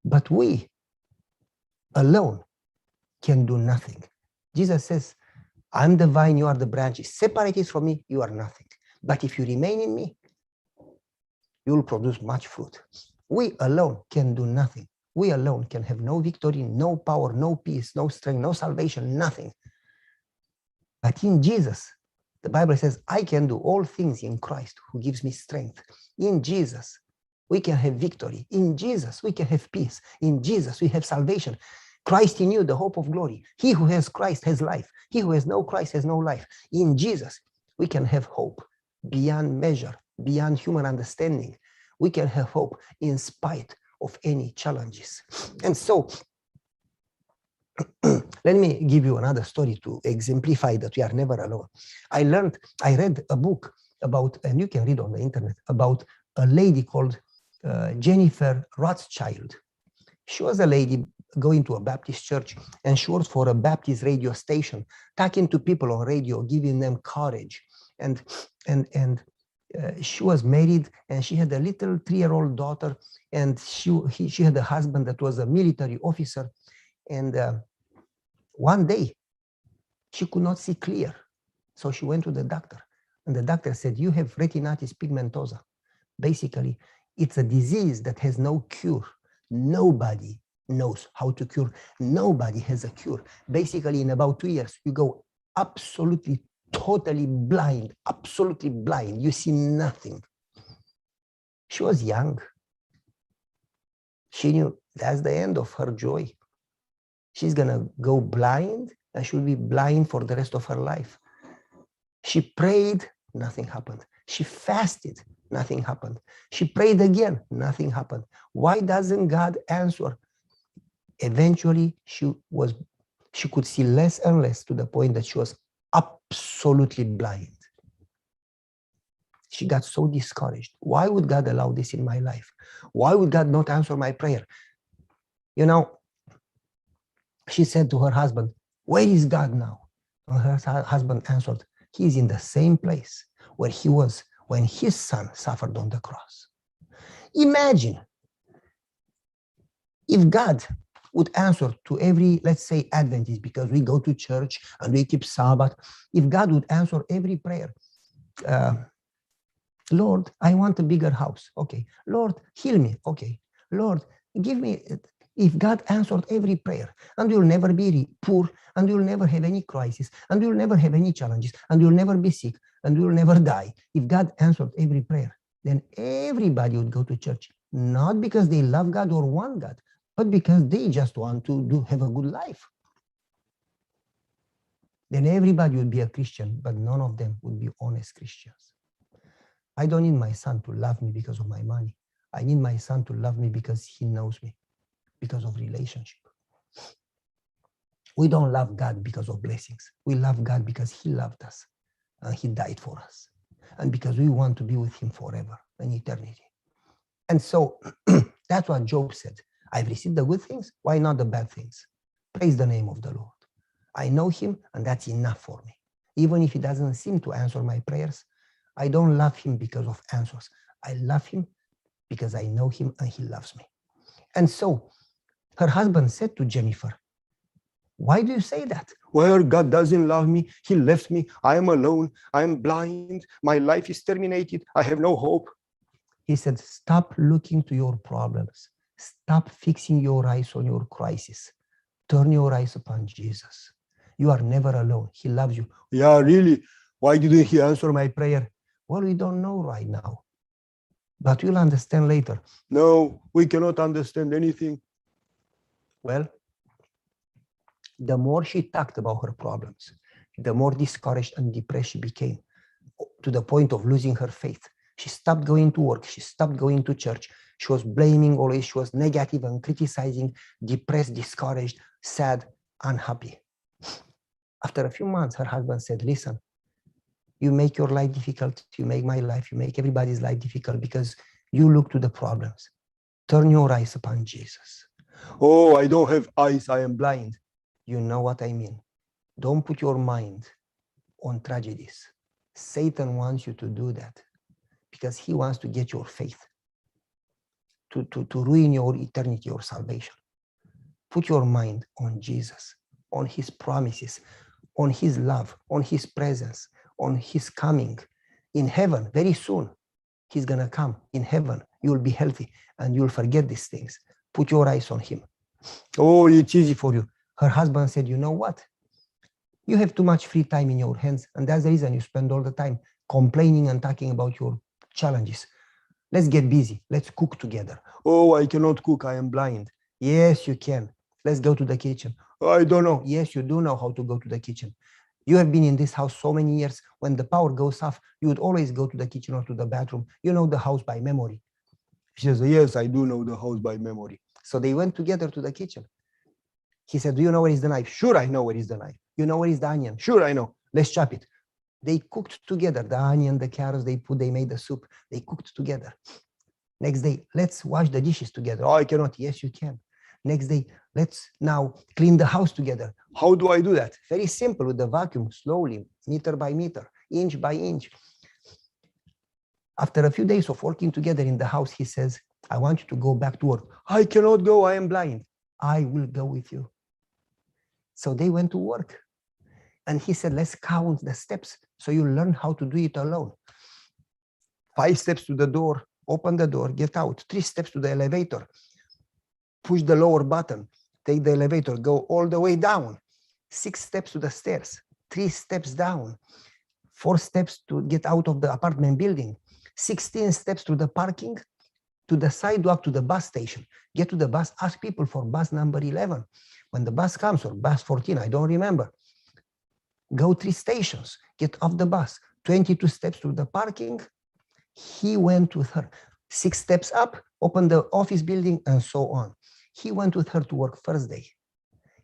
but we alone can do nothing. Jesus says, I'm the vine, you are the branches. Separated from me, you are nothing. But if you remain in me, you will produce much fruit. We alone can do nothing. We alone can have no victory, no power, no peace, no strength, no salvation, nothing. But in Jesus, the Bible says, I can do all things in Christ who gives me strength. In Jesus, we can have victory. In Jesus, we can have peace. In Jesus, we have salvation. Christ in you, the hope of glory. He who has Christ has life. He who has no Christ has no life. In Jesus, we can have hope beyond measure, beyond human understanding. We can have hope in spite of any challenges. And so, let me give you another story to exemplify that we are never alone. I read a book about, and you can read on the internet, about a lady called Jennifer Rothschild. She was a lady going to a Baptist church, and she worked for a Baptist radio station, talking to people on radio, giving them courage. And she was married, and she had a little 3-year-old daughter, and she had a husband that was a military officer. And one day, she could not see clear. So she went to the doctor, and the doctor said, you have retinitis pigmentosa. Basically, it's a disease that has no cure. Nobody knows how to cure. Nobody has a cure. Basically, in about 2 years, you go absolutely, totally blind, absolutely blind. You see nothing. She was young. She knew that's the end of her joy. She's going to go blind, and she'll be blind for the rest of her life. She prayed, nothing happened. She fasted, nothing happened. She prayed again, nothing happened. Why doesn't God answer? Eventually, she could see less and less, to the point that she was absolutely blind. She got so discouraged. Why would God allow this in my life? Why would God not answer my prayer? You know, she said to her husband, where is God now? And her husband answered, he is in the same place where he was when his son suffered on the cross. Imagine if God would answer to every, let's say, Adventist, because we go to church and we keep Sabbath. If God would answer every prayer, Lord, I want a bigger house. Okay. Lord, heal me. Okay. Lord, give me. If God answered every prayer, and you'll never be poor, and you'll never have any crisis, and you'll never have any challenges, and you'll never be sick, and you'll never die. If God answered every prayer, then everybody would go to church, not because they love God or want God, but because they just want to have a good life. Then everybody would be a Christian, but none of them would be honest Christians. I don't need my son to love me because of my money. I need my son to love me because he knows me, because of relationship. We don't love God because of blessings. We love God because he loved us and he died for us. And because we want to be with him forever in eternity. And so that's what Job said. I've received the good things. Why not the bad things? Praise the name of the Lord. I know him and that's enough for me. Even if he doesn't seem to answer my prayers, I don't love him because of answers. I love him because I know him and he loves me. And so her husband said to Jennifer, why do you say that? Well, God doesn't love me. He left me. I am alone. I am blind. My life is terminated. I have no hope. He said, stop looking to your problems. Stop fixing your eyes on your crisis. Turn your eyes upon Jesus. You are never alone. He loves you. Yeah, really? Why didn't he answer my prayer? Well, we don't know right now, but we'll understand later. No, we cannot understand anything. Well, the more she talked about her problems, the more discouraged and depressed she became, to the point of losing her faith. She stopped going to work. She stopped going to church. She was blaming always. She was negative and criticizing, depressed, discouraged, sad, unhappy. After a few months, her husband said, listen, you make your life difficult. You make my life. You make everybody's life difficult because you look to the problems. Turn your eyes upon Jesus. Oh, I don't have eyes. I am blind. You know what I mean. Don't put your mind on tragedies. Satan wants you to do that because he wants to get your faith, to ruin your eternity, your salvation. Put your mind on Jesus, on his promises, on his love, on his presence, on his coming in heaven very soon. He's going to come in heaven. You'll be healthy and you'll forget these things. Put your eyes on him. Oh, it's easy for you. Her husband said, you know what? You have too much free time in your hands, and that's the reason you spend all the time complaining and talking about your challenges. Let's get busy. Let's cook together. Oh, I cannot cook. I am blind. Yes, you can. Let's go to the kitchen. I don't know. Yes, you do know how to go to the kitchen. You have been in this house so many years. When the power goes off, you would always go to the kitchen or to the bathroom. You know the house by memory. She says, yes, I do know the house by memory. So they went together to the kitchen. He said, do you know where is the knife? Sure, I know where is the knife. You know where is the onion? Sure, I know. Let's chop it. They cooked together. The onion, the carrots, they made the soup. They cooked together. Next day, let's wash the dishes together. Oh, I cannot. Yes, you can. Next day, let's now clean the house together. How do I do that? Very simple, with the vacuum, slowly, meter by meter, inch by inch. After a few days of working together in the house, he says, I want you to go back to work. I cannot go. I am blind. I will go with you. So they went to work. And he said, let's count the steps so you learn how to do it alone. 5 steps to the door, open the door, get out. 3 steps to the elevator, push the lower button, take the elevator, go all the way down. 6 steps to the stairs, 3 steps down, 4 steps to get out of the apartment building, 16 steps to the parking, to the sidewalk, to the bus station. Get to the bus, ask people for bus number 11. When the bus comes, or bus 14, I don't remember. Go 3 stations, get off the bus, 22 steps to the parking. He went with her. 6 steps up, open the office building, and so on. He went with her to work first day.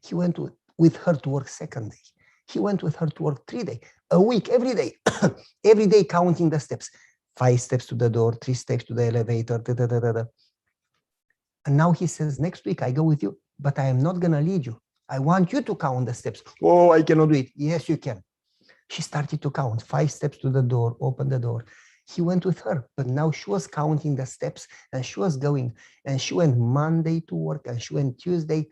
He went with her to work second day. He went with her to work 3 days, a week, every day, every day counting the steps. 5 steps to the door, 3 steps to the elevator, da, da, da, da, da. And now he says, next week I go with you, but I am not going to lead you. I want you to count the steps. Oh, I cannot do it. Yes, you can. She started to count 5 steps to the door, open the door. He went with her, but now she was counting the steps and she was going. And she went Monday to work and she went Tuesday.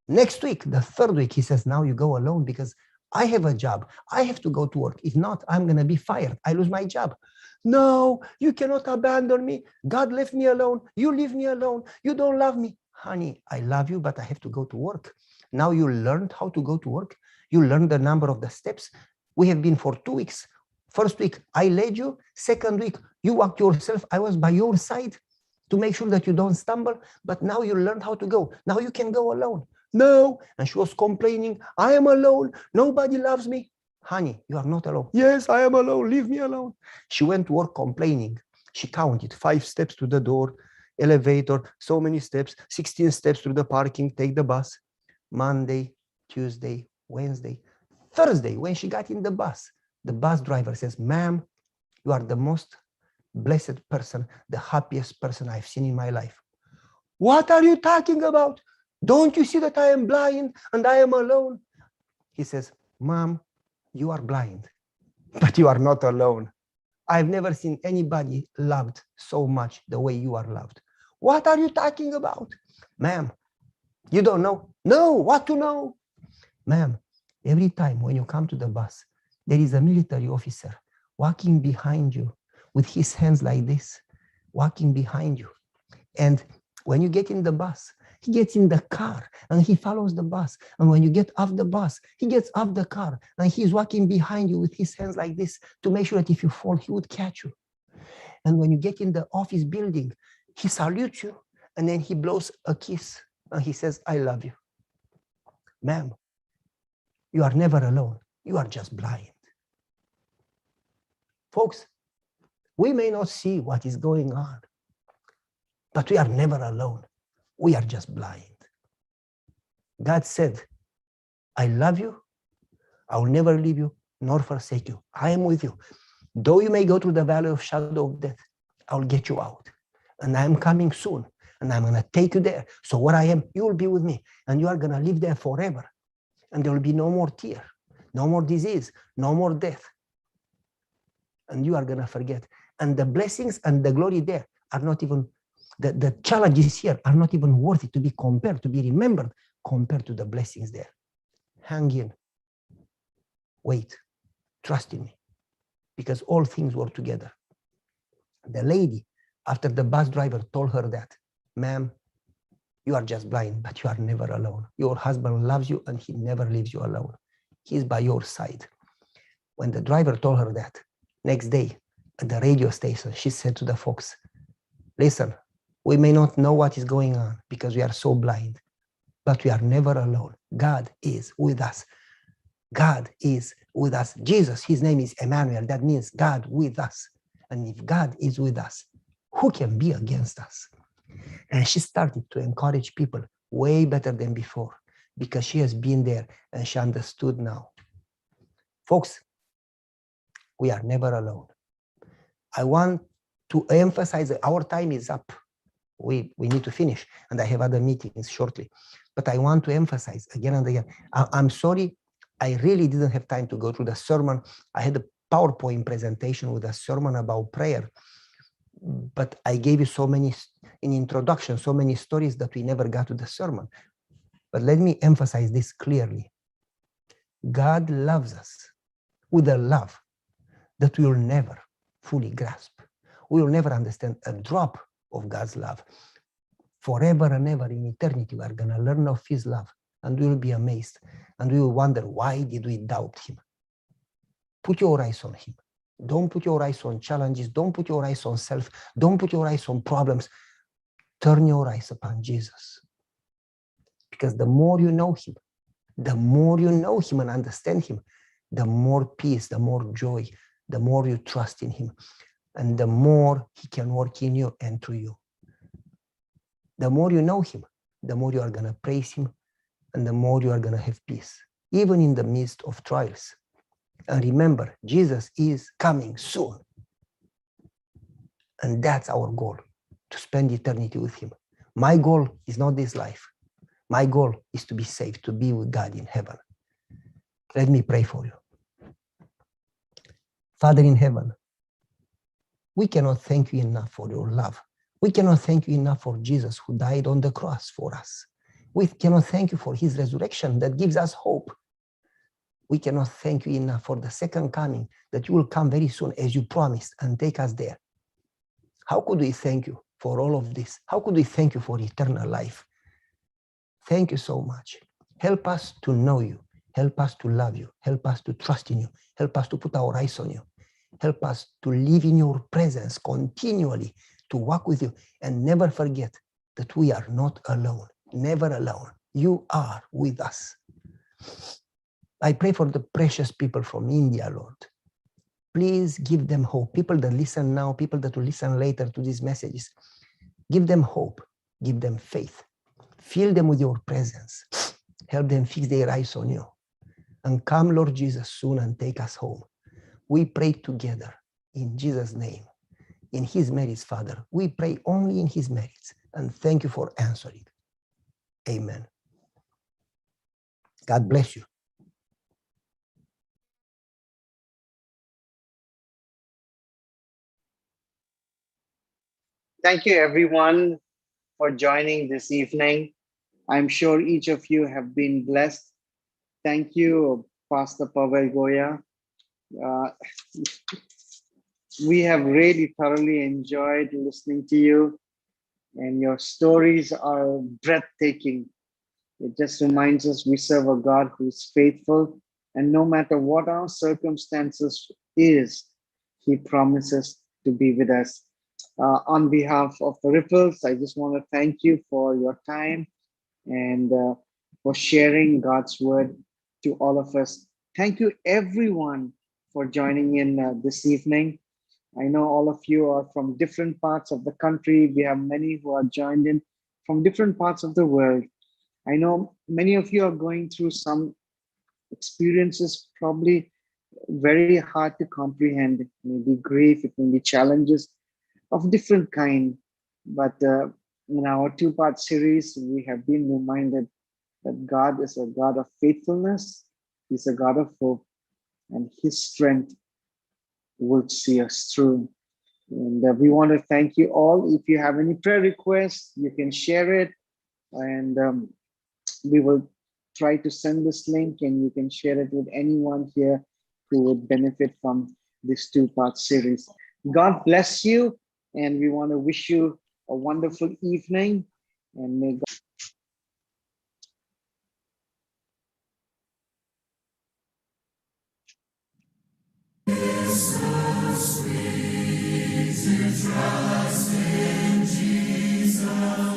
Next week, the 3rd week, he says, now you go alone because I have a job. I have to go to work. If not, I'm going to be fired. I lose my job. No, you cannot abandon me. God left me alone. You leave me alone. You don't love me. Honey, I love you, but I have to go to work. Now you learned how to go to work. You learned the number of the steps. We have been for 2 weeks. First week, I led you. Second week, you walked yourself. I was by your side to make sure that you don't stumble. But now you learned how to go. Now you can go alone. No. And she was complaining, I am alone. Nobody loves me. Honey, you are not alone. Yes, I am alone. Leave me alone. She went to work complaining. She counted 5 steps to the door, elevator, so many steps, 16 steps to the parking, take the bus. Monday, Tuesday, Wednesday, Thursday, when she got in the bus driver says, ma'am, you are the most blessed person, the happiest person I've seen in my life. What are you talking about? Don't you see that I am blind and I am alone? He says, ma'am, you are blind, but you are not alone. I've never seen anybody loved so much the way you are loved. What are you talking about? Ma'am, you don't know? No, what to know? Ma'am, every time when you come to the bus, there is a military officer walking behind you with his hands like this, walking behind you. And when you get in the bus, he gets in the car and he follows the bus. And when you get off the bus, he gets off the car and he's walking behind you with his hands like this to make sure that if you fall, he would catch you. And when you get in the office building, he salutes you and then he blows a kiss and he says, I love you. Ma'am, you are never alone. You are just blind. Folks, we may not see what is going on, but we are never alone. We are just blind. God said, I love you. I will never leave you nor forsake you. I am with you. Though you may go through the valley of shadow of death, I will get you out. And I am coming soon. And I'm going to take you there. So where I am, you will be with me. And you are going to live there forever. And there will be no more tear, no more disease, no more death. And you are going to forget. And the blessings and the glory there are not even, the challenges here are not even worthy to be compared, to be remembered, compared to the blessings there. Hang in. Wait. Trust in me. Because all things work together. The lady, after the bus driver told her that, ma'am, you are just blind, but you are never alone. Your husband loves you and he never leaves you alone. He's by your side. When the driver told her that, next day at the radio station, she said to the folks, listen, we may not know what is going on because we are so blind, but we are never alone. God is with us. God is with us. Jesus, his name is Emmanuel. That means God with us. And if God is with us, who can be against us? And she started to encourage people way better than before because she has been there and she understood now. Folks, we are never alone. I want to emphasize that our time is up. We need to finish, and I have other meetings shortly. But I want to emphasize again and again, I'm sorry, I really didn't have time to go through the sermon. I had a PowerPoint presentation with a sermon about prayer, but I gave you so many, in introduction, so many stories that we never got to the sermon. But let me emphasize this clearly. God loves us with a love that we will never fully grasp. We will never understand a drop of God's love. Forever and ever in eternity, we are going to learn of his love and we will be amazed and we will wonder, why did we doubt him? Put your eyes on him. Don't put your eyes on challenges. Don't put your eyes on self. Don't put your eyes on problems. Turn your eyes upon Jesus. Because the more you know him and understand him, the more peace, the more joy, the more you trust in him, and the more he can work in you and through you. The more you know him, the more you are going to praise him, and the more you are going to have peace. even in the midst of trials. And remember, Jesus is coming soon. And that's our goal, to spend eternity with him. My goal is not this life. My goal is to be saved, to be with God in heaven. Let me pray for you. Father in heaven, we cannot thank you enough for your love. We cannot thank you enough for Jesus who died on the cross for us. We cannot thank you for his resurrection that gives us hope. We cannot thank you enough for the second coming, that you will come very soon as you promised and take us there. How could we thank you for all of this? How could we thank you for eternal life? Thank you so much. Help us to know you. Help us to love you. Help us to trust in you. Help us to put our eyes on you. Help us to live in your presence continually, to walk with you, and never forget that we are not alone, never alone. You are with us. I pray for the precious people from India, Lord. Please give them hope. People that listen now, people that will listen later to these messages, give them hope, give them faith. Fill them with your presence. Help them fix their eyes on you. And come, Lord Jesus, soon and take us home. We pray together in Jesus' name, in his merits, Father. We pray only in his merits. And thank you for answering. Amen. God bless you. Thank you, everyone, for joining this evening. I'm sure each of you have been blessed. Thank you, Pastor Pavel Goya. We have really thoroughly enjoyed listening to you, and your stories are breathtaking. It just reminds us we serve a God who is faithful, and no matter what our circumstances is, he promises to be with us. On behalf of the Ripples, I just want to thank you for your time and for sharing God's word to all of us. Thank you, everyone, for joining in this evening. I know all of you are from different parts of the country. We have many who are joined in from different parts of the world. I know many of you are going through some experiences, probably very hard to comprehend. It may be grief, it may be challenges of different kind. But in our two-part series, we have been reminded that God is a God of faithfulness. He's a God of hope, and his strength will see us through. And we want to thank you all. If you have any prayer requests, you can share it, and we will try to send this link, and you can share it with anyone here who would benefit from this two-part series. God bless you, and we want to wish you a wonderful evening, and may God So sweet to trust in Jesus.